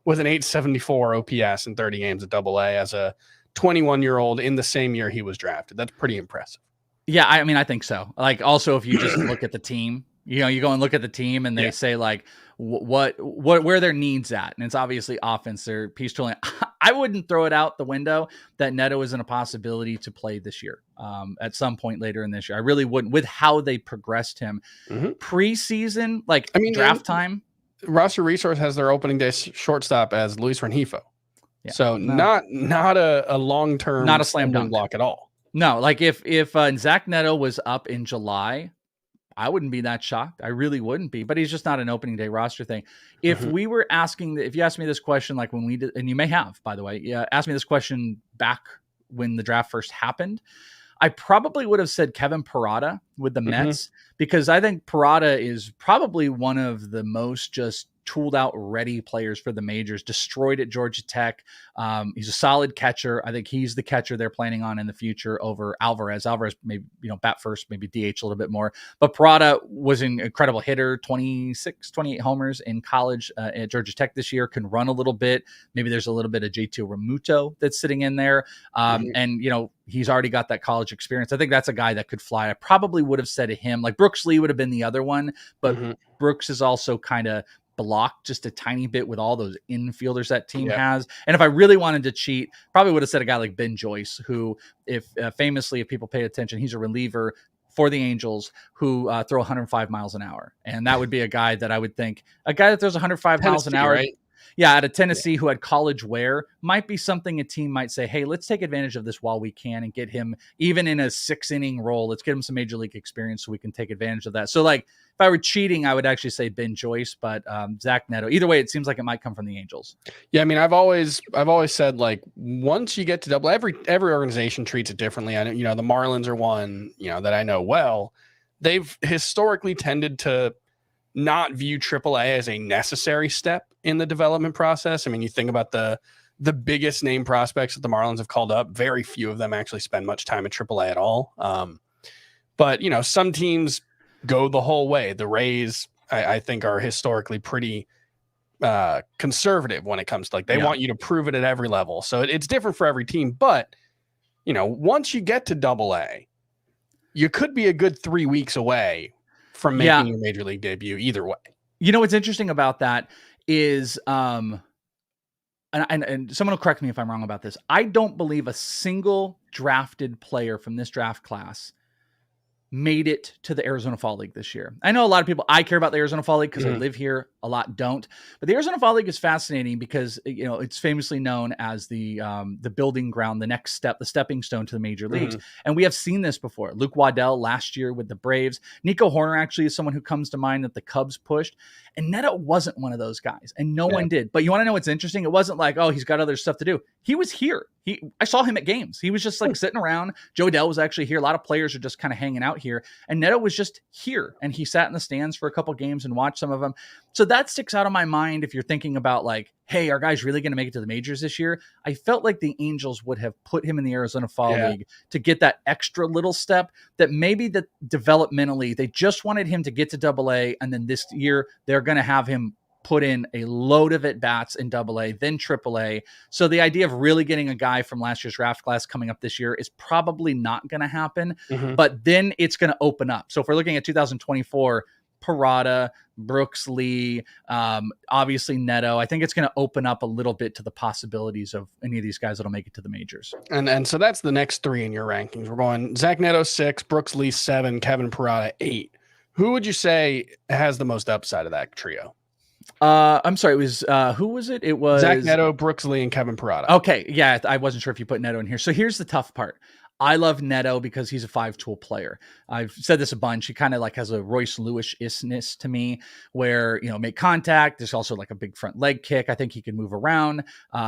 with an 874 OPS in 30 games at AA as a 21-year-old in the same year he was drafted. That's pretty impressive. Yeah, I mean, I think so. Like, also, if you just look at the team, you go and look at the team and they say like where their needs at. And it's obviously offense. They're piece tooling. I wouldn't throw it out the window that Neto isn't a possibility to play this year at some point later in this year. I really wouldn't, with how they progressed him preseason, draft time. Roster Resource has their opening day shortstop as Luis Rengifo. Yeah, so not a long-term, not a slam dunk block at all. No, like if Zach Neto was up in July, I wouldn't be that shocked. I really wouldn't be, but he's just not an opening day roster thing. If we were if you asked me this question, like when we did, and you may have, by the way, asked me this question back when the draft first happened, I probably would have said Kevin Parada with the Mets, because I think Parada is probably one of the most just tooled out ready players for the majors. Destroyed at Georgia Tech. He's a solid catcher. I think he's the catcher they're planning on in the future over Alvarez. Alvarez maybe, bat first, maybe DH a little bit more. But Parada was an incredible hitter, 28 homers in college at Georgia Tech this year, can run a little bit. Maybe there's a little bit of J2 Remuto that's sitting in there. And, he's already got that college experience. I think that's a guy that could fly. I probably would have said to him, like Brooks Lee would have been the other one, but Brooks is also kind of blocked just a tiny bit with all those infielders that team has. And if I really wanted to cheat, probably would have said a guy like Ben Joyce, who famously, if people pay attention, he's a reliever for the Angels who throw 105 miles an hour. And that would be a guy that I would think, a guy that throws 105 miles an hour, right? Yeah, out of Tennessee, who had college wear, might be something a team might say, hey, let's take advantage of this while we can and get him even in a 6-inning role. Let's get him some major league experience so we can take advantage of that. So like if I were cheating, I would actually say Ben Joyce, but Zach Neto. Either way, it seems like it might come from the Angels. Yeah, I mean, I've always said, like, once you get to double, every organization treats it differently. I know, the Marlins are one, that I know well. They've historically tended to not view AAA as a necessary step in the development process. I mean, you think about the biggest name prospects that the Marlins have called up, very few of them actually spend much time at AAA at all. But, some teams go the whole way. The Rays, I think, are historically pretty conservative when it comes to, like, they want you to prove it at every level. So it's different for every team. But, once you get to AA, you could be a good 3 weeks away from making your major league debut either way. What's interesting about that is, and someone will correct me if I'm wrong about this, I don't believe a single drafted player from this draft class made it to the Arizona Fall League this year. I know a lot of people, I care about the Arizona Fall League because I live here, a lot don't. But the Arizona Fall League is fascinating because, it's famously known as the building ground, the next step, the stepping stone to the major leagues. And we have seen this before. Luke Waddell last year with the Braves. Nico Horner actually is someone who comes to mind that the Cubs pushed. And Neto wasn't one of those guys, and no one did. But you want to know what's interesting? It wasn't like, oh, he's got other stuff to do. He was here. I saw him at games. He was just like sitting around. Joe Dell was actually here. A lot of players are just kind of hanging out here. And Neto was just here. And he sat in the stands for a couple games and watched some of them. So that sticks out of my mind if you're thinking about like, hey, are guys really going to make it to the majors this year? I felt like the Angels would have put him in the Arizona Fall League to get that extra little step that maybe that developmentally, they just wanted him to get to AA. And then this year, they're going to have him put in a load of at-bats in AA, then AAA. So the idea of really getting a guy from last year's draft class coming up this year is probably not going to happen, but then it's going to open up. So if we're looking at 2024, Parada, Brooks Lee, obviously Neto. I think it's going to open up a little bit to the possibilities of any of these guys that'll make it to the majors. And so that's the next three in your rankings. We're going Zach Neto 6, Brooks Lee 7, Kevin Parada 8. Who would you say has the most upside of that trio? I'm sorry. It was who was it? It was Zach Neto, Brooks Lee, and Kevin Parada. Okay, yeah, I wasn't sure if you put Neto in here. So here's the tough part. I love Neto because he's a 5-tool player. I've said this a bunch. He kind of like has a Royce Lewis-ishness to me, where make contact. There's also like a big front leg kick. I think he can move around.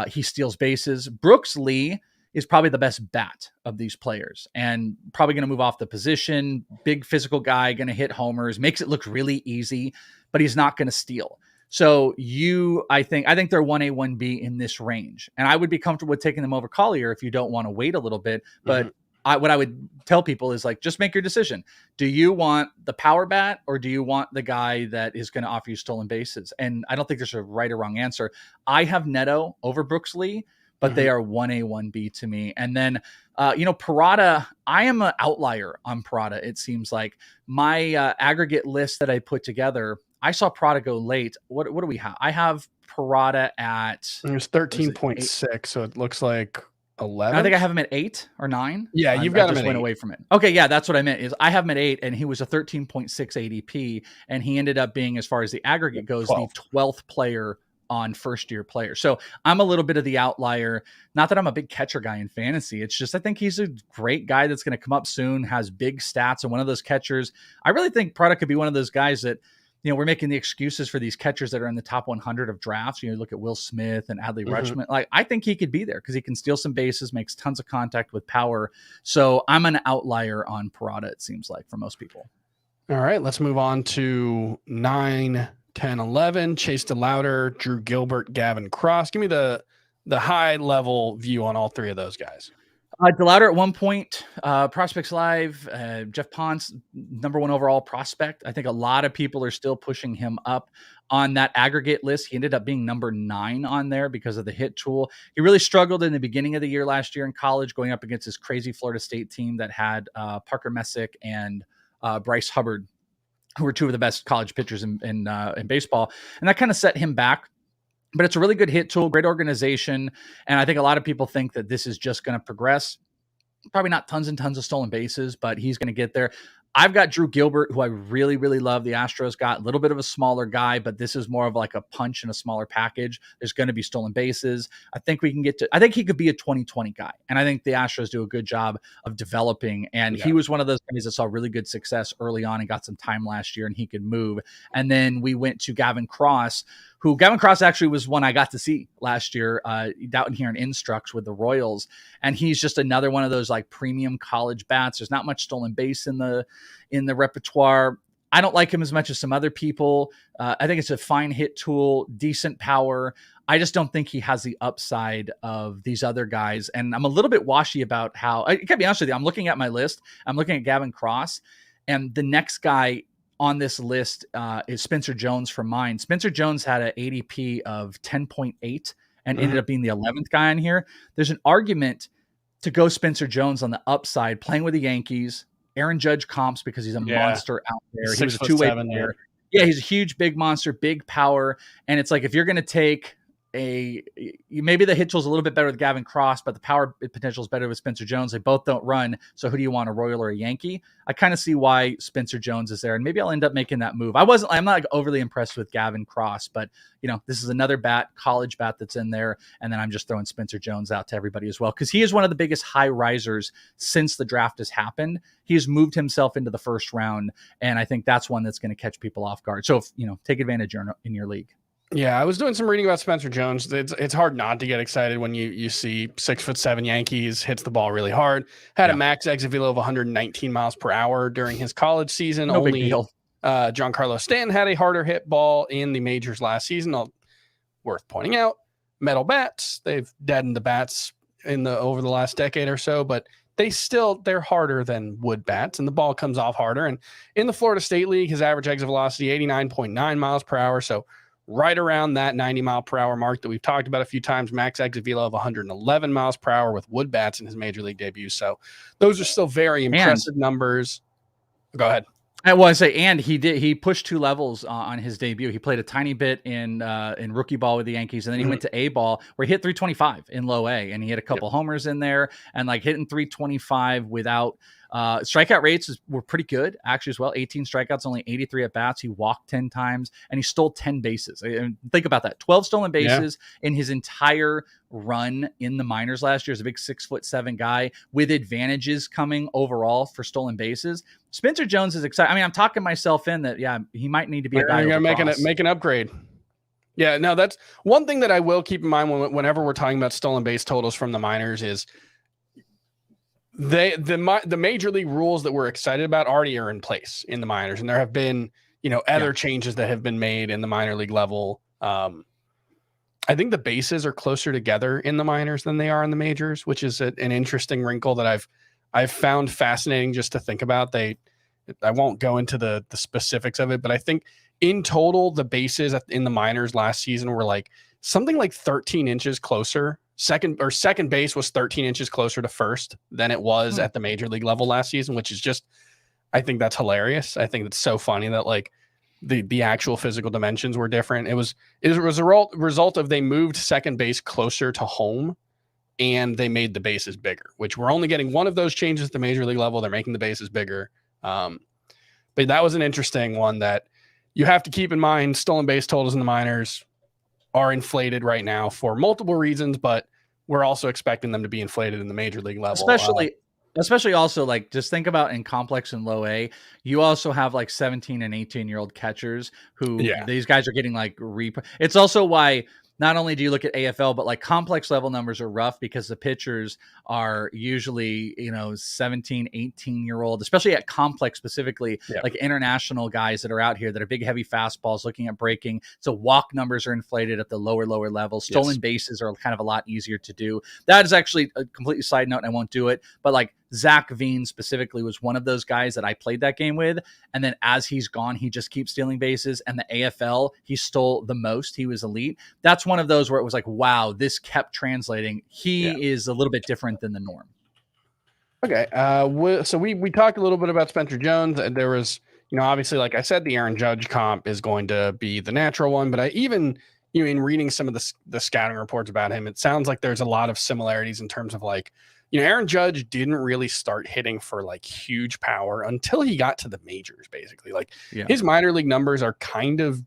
He steals bases. Brooks Lee is probably the best bat of these players, and probably going to move off the position. Big physical guy, going to hit homers, makes it look really easy, but he's not going to steal. So I think they're 1A, 1B in this range. And I would be comfortable with taking them over Collier if you don't want to wait a little bit. But what I would tell people is like, just make your decision. Do you want the power bat, or do you want the guy that is going to offer you stolen bases? And I don't think there's a right or wrong answer. I have Neto over Brooks Lee, but they are 1A, 1B to me. And then, Parada, I am an outlier on Parada. It seems like my aggregate list that I put together, I saw Parada go late. What do we have? I have Parada at... It was 13.6, so it looks like 11. I think I have him at 8 or 9. Yeah, you've got him at 8. Went away from it. Okay, yeah, that's what I meant. Is I have him at 8, and he was a 13.6 ADP, and he ended up being, as far as the aggregate goes, 12th. The 12th player on first-year players. So I'm a little bit of the outlier. Not that I'm a big catcher guy in fantasy. It's just I think he's a great guy that's going to come up soon, has big stats, and one of those catchers. I really think Parada could be one of those guys that, we're making the excuses for these catchers that are in the top 100 of drafts. Look at Will Smith and Adley Rutschman. Like, I think he could be there because he can steal some bases, makes tons of contact with power. So I'm an outlier on Parada, it seems like, for most people. All right, let's move on to 9, 10, 11. Chase DeLauter, Drew Gilbert, Gavin Cross. Give me the high-level view on all three of those guys. DeLauter at one point, Prospects Live, Jeff Ponce, number 1 overall prospect. I think a lot of people are still pushing him up on that aggregate list. He ended up being number 9 on there because of the hit tool. He really struggled in the beginning of the year last year in college, going up against this crazy Florida State team that had Parker Messick and Bryce Hubbard, who were 2 of the best college pitchers in baseball. And that kind of set him back. But it's a really good hit tool, great organization. And I think a lot of people think that this is just going to progress. Probably not tons and tons of stolen bases, but he's going to get there. I've got Drew Gilbert, who I really, really love. The Astros got a little bit of a smaller guy, but this is more of like a punch in a smaller package. There's going to be stolen bases. I think he could be a 2020 guy. And I think the Astros do a good job of developing. And he was one of those guys that saw really good success early on and got some time last year, and he could move. And then we went to Gavin Cross, who Gavin Cross actually was one I got to see last year down here in Instructs with the Royals. And he's just another one of those like premium college bats. There's not much stolen base in the repertoire. I don't like him as much as some other people. I think it's a fine hit tool, decent power. I just don't think he has the upside of these other guys. And I'm a little bit washy about how, I gotta be honest with you, I'm looking at my list. I'm looking at Gavin Cross, and the next guy on this list is Spencer Jones from mine. Spencer Jones had an ADP of 10.8 and ended up being the 11th guy on here. There's an argument to go Spencer Jones on the upside, playing with the Yankees. Aaron Judge comps because he's a monster out there. He was a 2-way player. Yeah, he's a huge, big monster, big power. And it's like, if you're going to take maybe the hit tool's a little bit better with Gavin Cross, but the power potential is better with Spencer Jones. They both don't run. So who do you want, a Royal or a Yankee? I kind of see why Spencer Jones is there, and maybe I'll end up making that move. I'm not like overly impressed with Gavin Cross, but this is another college bat that's in there. And then I'm just throwing Spencer Jones out to everybody as well, because he is one of the biggest high risers since the draft has happened. He has moved himself into the first round, and I think that's one that's going to catch people off guard. So take advantage in your league. Yeah, I was doing some reading about Spencer Jones. It's hard not to get excited when you see 6'7" Yankees, hits the ball really hard. Had a max exit velo of 119 miles per hour during his college season. No big deal. Giancarlo Stanton had a harder hit ball in the majors last season. Worth pointing out, metal bats. They've deadened the bats over the last decade or so, but they're harder than wood bats, and the ball comes off harder. And in the Florida State League, his average exit velocity 89.9 miles per hour. So right around that 90 mile per hour mark that we've talked about a few times. Max exit velo of 111 miles per hour with wood bats in his major league debut. So those are still very impressive numbers. Go ahead. I want to say, and he pushed 2 levels on his debut. He played a tiny bit in rookie ball with the Yankees, and then he went to A ball where he hit 325 in low A, and he had a couple homers in there, and like hitting 325 without strikeout rates were pretty good actually as well. 18 strikeouts, only 83 at bats. He walked 10 times, and he stole 10 bases. And think about that: 12 stolen bases in his entire run in the minors last year. As a big 6'7" guy with advantages coming overall for stolen bases. Spencer Jones is exciting. I mean, I'm talking myself in that. Yeah, he might need to be a guy. You're going to make an upgrade. Yeah, no, that's one thing that I will keep in mind whenever we're talking about stolen base totals from the minors is the major league rules that we're excited about already are in place in the minors, and there have been other changes that have been made in the minor league level. I think the bases are closer together in the minors than they are in the majors, which is an interesting wrinkle that I've found fascinating just to think about. I won't go into the specifics of it, but I think in total, the bases in the minors last season were like something like 13 inches closer. Second base was 13 inches closer to first than it was at the major league level last season, which is just, I think that's hilarious. I think it's so funny that like the actual physical dimensions were different. It was a result of they moved second base closer to home, and they made the bases bigger, which we're only getting one of those changes at the major league level. They're making the bases bigger. But that was an interesting one that you have to keep in mind. Stolen base totals in the minors are inflated right now for multiple reasons, but we're also expecting them to be inflated in the major league level. Especially also, like, just think about in complex and low A, you also have like 17 and 18-year-old catchers who these guys are getting like it's also why not only do you look at AFL, but like complex level numbers are rough because the pitchers are usually, 17, 18-year-old, especially at complex specifically, like international guys that are out here that are big, heavy fastballs looking at breaking. So walk numbers are inflated at the lower levels. Stolen bases are kind of a lot easier to do. That is actually a completely side note, and I won't do it. But like Zach Veen specifically was one of those guys that I played that game with. And then as he's gone, he just keeps stealing bases. And the AFL, he stole the most. He was elite. That's one of those where it was like, wow, this kept translating. He is a little bit different than the norm. Okay. So we talked a little bit about Spencer Jones. There was, obviously, like I said, the Aaron Judge comp is going to be the natural one. But I even, in reading some of the scouting reports about him, it sounds like there's a lot of similarities in terms of like, Aaron Judge didn't really start hitting for like huge power until he got to the majors, basically. Like his minor league numbers are kind of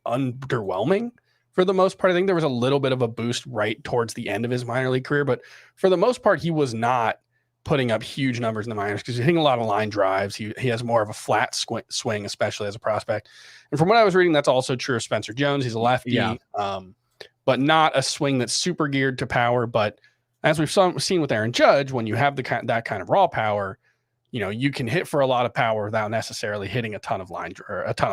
underwhelming for the most part. I think there was a little bit of a boost right towards the end of his minor league career, but for the most part, he was not putting up huge numbers in the minors because he's hitting a lot of line drives. He has more of a flat swing, especially as a prospect. And from what I was reading, that's also true of Spencer Jones. He's a lefty, but not a swing that's super geared to power. But as we've seen with Aaron Judge, when you have that kind of raw power, you can hit for a lot of power without necessarily hitting a ton of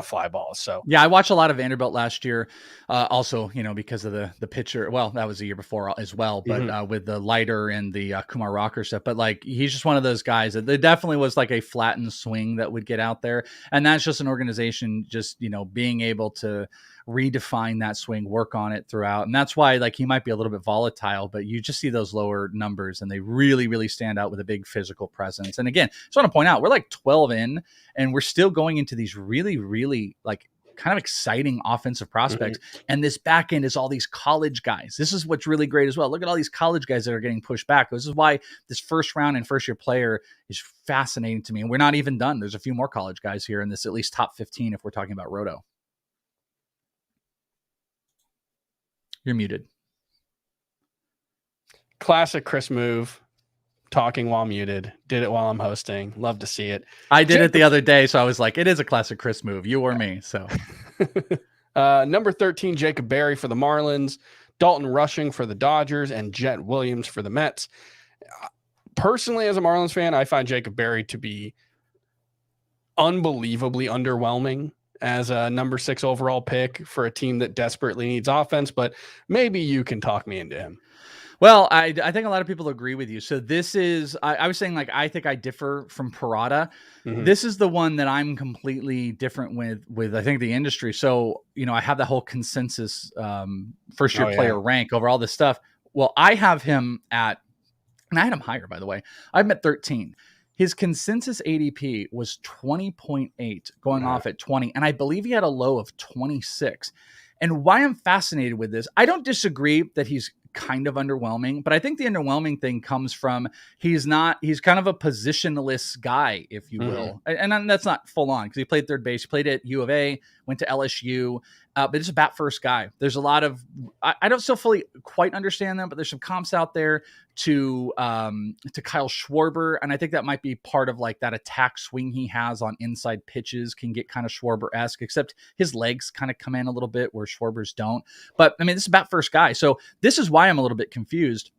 fly balls. So I watched a lot of Vanderbilt last year. Also, because of the pitcher. Well, that was the year before as well, but with the lighter and the Kumar Rocker stuff. But like, he's just one of those guys that there definitely was like a flattened swing that would get out there, and that's just an organization just being able to redefine that swing, work on it throughout. And that's why like he might be a little bit volatile, but you just see those lower numbers and they really, really stand out with a big physical presence. And again, just want to point out, we're like 12 in and we're still going into these really, really like kind of exciting offensive prospects. And this back end is all these college guys. This is what's really great as well. Look at all these college guys that are getting pushed back. This is why this first round and first year player is fascinating to me. And we're not even done. There's a few more college guys here in this, at least top 15, if we're talking about Roto. You're muted. Classic Chris move. Talking while muted. Did it while I'm hosting. Love to see it. I did it the other day, so I was like, it is a classic Chris move. You or me. So number 13, Jacob Berry for the Marlins, Dalton Rushing for the Dodgers, and Jet Williams for the Mets. Personally, as a Marlins fan, I find Jacob Berry to be unbelievably underwhelming as a number 6 overall pick for a team that desperately needs offense, but maybe you can talk me into him. Well, I think a lot of people agree with you. So this is, I was saying like, I think I differ from Parada. This is the one that I'm completely different with I think the industry. So, I have that whole consensus first year player rank over all this stuff. Well, I have him at, and I had him higher, by the way. I'm at 13. His consensus ADP was 20.8 going off at 20. And I believe he had a low of 26. And why I'm fascinated with this, I don't disagree that he's kind of underwhelming, but I think the underwhelming thing comes from he's kind of a positionless guy, if you will. And that's not full on because he played third base, he played at U of A, went to LSU, but he's a bat first guy. There's a lot of, I don't still fully quite understand them, but there's some comps out there to Kyle Schwarber. And I think that might be part of like that attack swing he has on inside pitches can get kind of Schwarber-esque, except his legs kind of come in a little bit where Schwarber's don't. But I mean, this is a bat first guy. So this is why I'm a little bit confused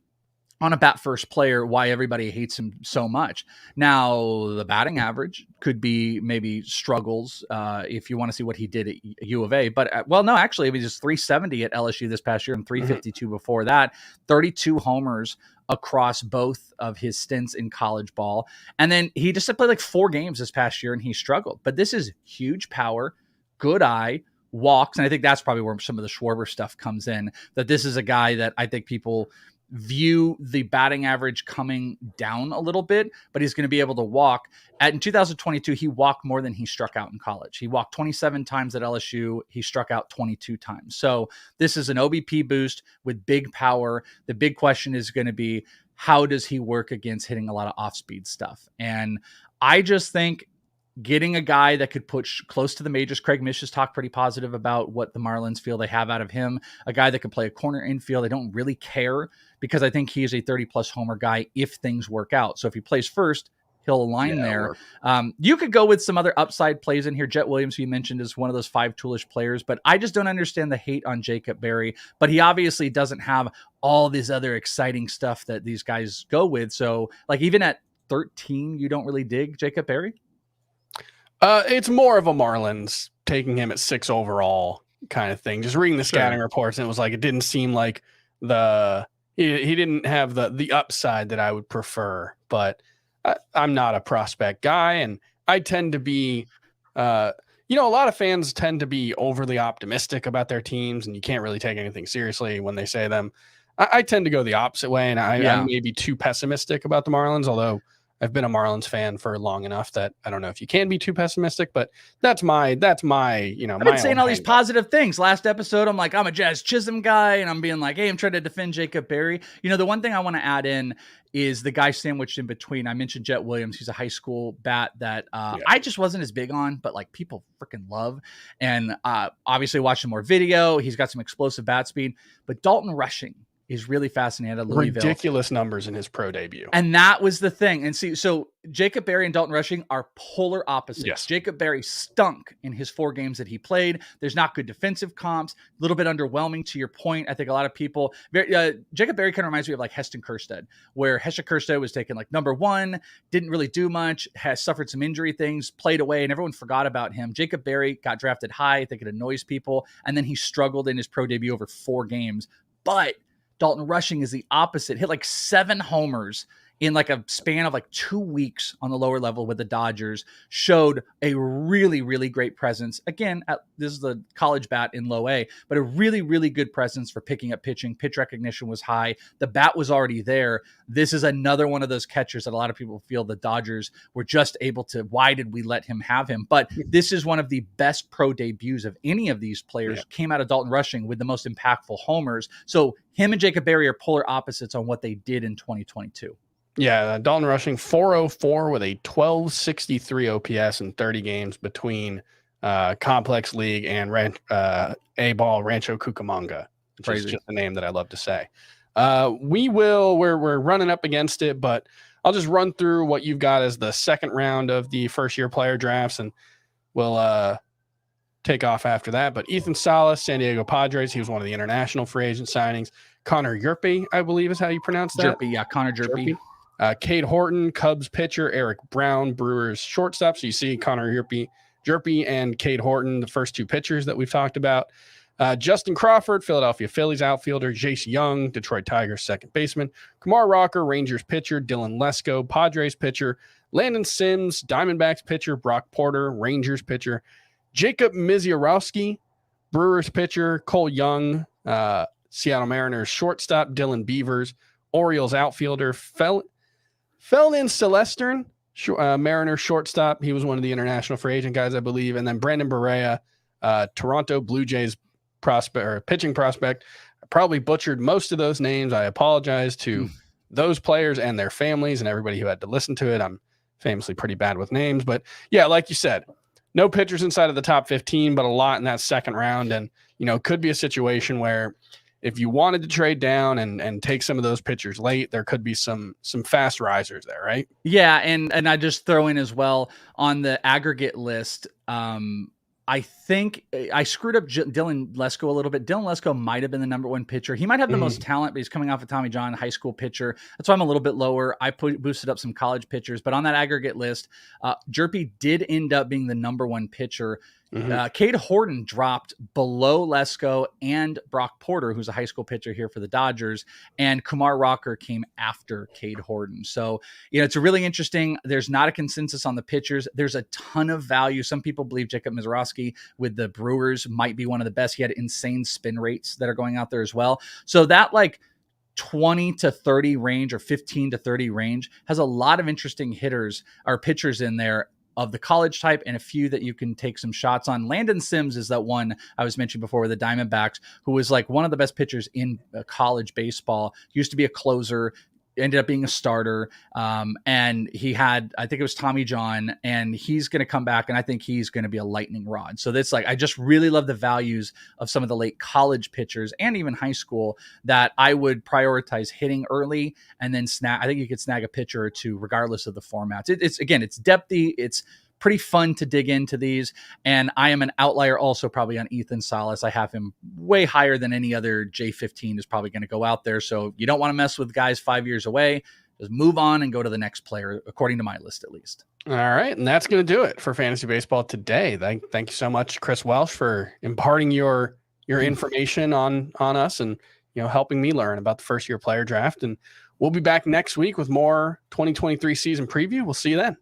on a bat first player, why everybody hates him so much. Now, the batting average could be maybe struggles if you want to see what he did at U of A. But, well, no, actually, it was just 370 at LSU this past year and 352 before that. 32 homers across both of his stints in college ball. And then he just played like 4 games this past year and he struggled. But this is huge power, good eye, walks. And I think that's probably where some of the Schwarber stuff comes in, that this is a guy that I think people view the batting average coming down a little bit, but he's going to be able to walk. In 2022, he walked more than he struck out in college. He walked 27 times at LSU. He struck out 22 times. So this is an OBP boost with big power. The big question is going to be, how does he work against hitting a lot of off-speed stuff? And I just think getting a guy that could push close to the majors. Craig Mish has talked pretty positive about what the Marlins feel they have out of him. A guy that can play a corner infield. They don't really care because I think he is a 30-plus homer guy if things work out. So if he plays first, he'll align there. You could go with some other upside plays in here. Jet Williams, who you mentioned, is one of those 5-toolish players, but I just don't understand the hate on Jacob Berry. But he obviously doesn't have all this other exciting stuff that these guys go with. So like even at 13, you don't really dig Jacob Berry? It's more of a Marlins taking him at 6 overall kind of thing. Just reading the scouting reports, and it was like it didn't seem like he didn't have the upside that I would prefer. But I'm not a prospect guy, and I tend to be, a lot of fans tend to be overly optimistic about their teams, and you can't really take anything seriously when they say them. I tend to go the opposite way, and I may be too pessimistic about the Marlins, although I've been a Marlins fan for long enough that I don't know if you can be too pessimistic, but that's my, I've been saying all these positive things. Last episode, I'm like, I'm a Jazz Chisholm guy, and I'm being like, hey, I'm trying to defend Jacob Berry. The one thing I want to add in is the guy sandwiched in between. I mentioned Jet Williams. He's a high school bat that I just wasn't as big on, but like people freaking love. And obviously watching more video, he's got some explosive bat speed, but Dalton Rushing is really fascinating at Louisville. Ridiculous numbers in his pro debut. And that was the thing. And see, so Jacob Berry and Dalton Rushing are polar opposites. Yes. Jacob Berry stunk in his 4 games that he played. There's not good defensive comps, a little bit underwhelming to your point. I think a lot of people, Jacob Berry kind of reminds me of like Heston Kjerstad, where Heston Kjerstad was taken like number 1, didn't really do much, has suffered some injury things, played away, and everyone forgot about him. Jacob Berry got drafted high. I think it annoys people. And then he struggled in his pro debut over 4 games. But Dalton Rushing is the opposite. Hit like 7 homers in like a span of like 2 weeks on the lower level with the Dodgers. Showed a really, really great presence. Again, this is the college bat in low A, but a really, really good presence for picking up pitching. Pitch recognition was high. The bat was already there. This is another one of those catchers that a lot of people feel the Dodgers were just able to, why did we let him have him? But this is one of the best pro debuts of any of these players. Came out of Dalton Rushing with the most impactful homers. So him and Jacob Berry are polar opposites on what they did in 2022. Yeah, Dalton Rushing 404 with a 1263 OPS in 30 games between Complex League and A-Ball Rancho Cucamonga, which is just a name that I love to say. We're running up against it, but I'll just run through what you've got as the second round of the first-year player drafts, and we'll take off after that. But Ethan Salas, San Diego Padres, he was one of the international free agent signings. Connor Yerpe, I believe is how you pronounce that. Yerpe, yeah, Connor Yerpe. Cade Horton, Cubs pitcher, Eric Brown, Brewers shortstop. So you see Connor Yerpe and Cade Horton, the first 2 pitchers that we've talked about. Justin Crawford, Philadelphia Phillies outfielder, Jace Young, Detroit Tigers second baseman, Kumar Rocker, Rangers pitcher, Dylan Lesko, Padres pitcher, Landon Sims, Diamondbacks pitcher, Brock Porter, Rangers pitcher, Jacob Misiorowski, Brewers pitcher, Cole Young, Seattle Mariners shortstop, Dylan Beavers, Orioles outfielder, Felin Celestern, Mariners shortstop. He was one of the international free agent guys, I believe. And then Brandon Barea, Toronto Blue Jays prospect or pitching prospect. I probably butchered most of those names. I apologize to those players and their families and everybody who had to listen to it. I'm famously pretty bad with names, but yeah, like you said, no pitchers inside of the top 15, but a lot in that second round. And, could be a situation where if you wanted to trade down and take some of those pitchers late, there could be some fast risers there, right? Yeah, and I just throw in as well on the aggregate list. I think I screwed up Dylan Lesko a little bit. Dylan Lesko might have been the number one pitcher. He might have the most talent, but he's coming off of Tommy John, high school pitcher. That's why I'm a little bit lower. I boosted up some college pitchers, but on that aggregate list, Jerpy did end up being the number one pitcher. Cade Horton dropped below Lesko and Brock Porter, who's a high school pitcher here for the Dodgers, and Kumar Rocker came after Cade Horton. So, it's a really interesting. There's not a consensus on the pitchers. There's a ton of value. Some people believe Jacob Mizorowski with the Brewers might be one of the best. He had insane spin rates that are going out there as well. So that 20 to 30 range or 15 to 30 range has a lot of interesting hitters or pitchers in there of the college type and a few that you can take some shots on. Landon Sims is that one I was mentioning before with the Diamondbacks, who was one of the best pitchers in college baseball. Used to be a closer, ended up being a starter. And he had, I think it was Tommy John, and he's going to come back, and I think he's going to be a lightning rod. So that's I just really love the values of some of the late college pitchers and even high school that I would prioritize hitting early and then snag. I think you could snag a pitcher or two regardless of the formats. It's depthy. It's pretty fun to dig into these. And I am an outlier also probably on Ethan Salas. I have him way higher than any other J15 is probably going to go out there. So you don't want to mess with guys 5 years away. Just move on and go to the next player, according to my list, at least. All right. And that's going to do it for fantasy baseball today. Thank you so much, Chris Welsh, for imparting your information on us and, helping me learn about the first year player draft. And we'll be back next week with more 2023 season preview. We'll see you then.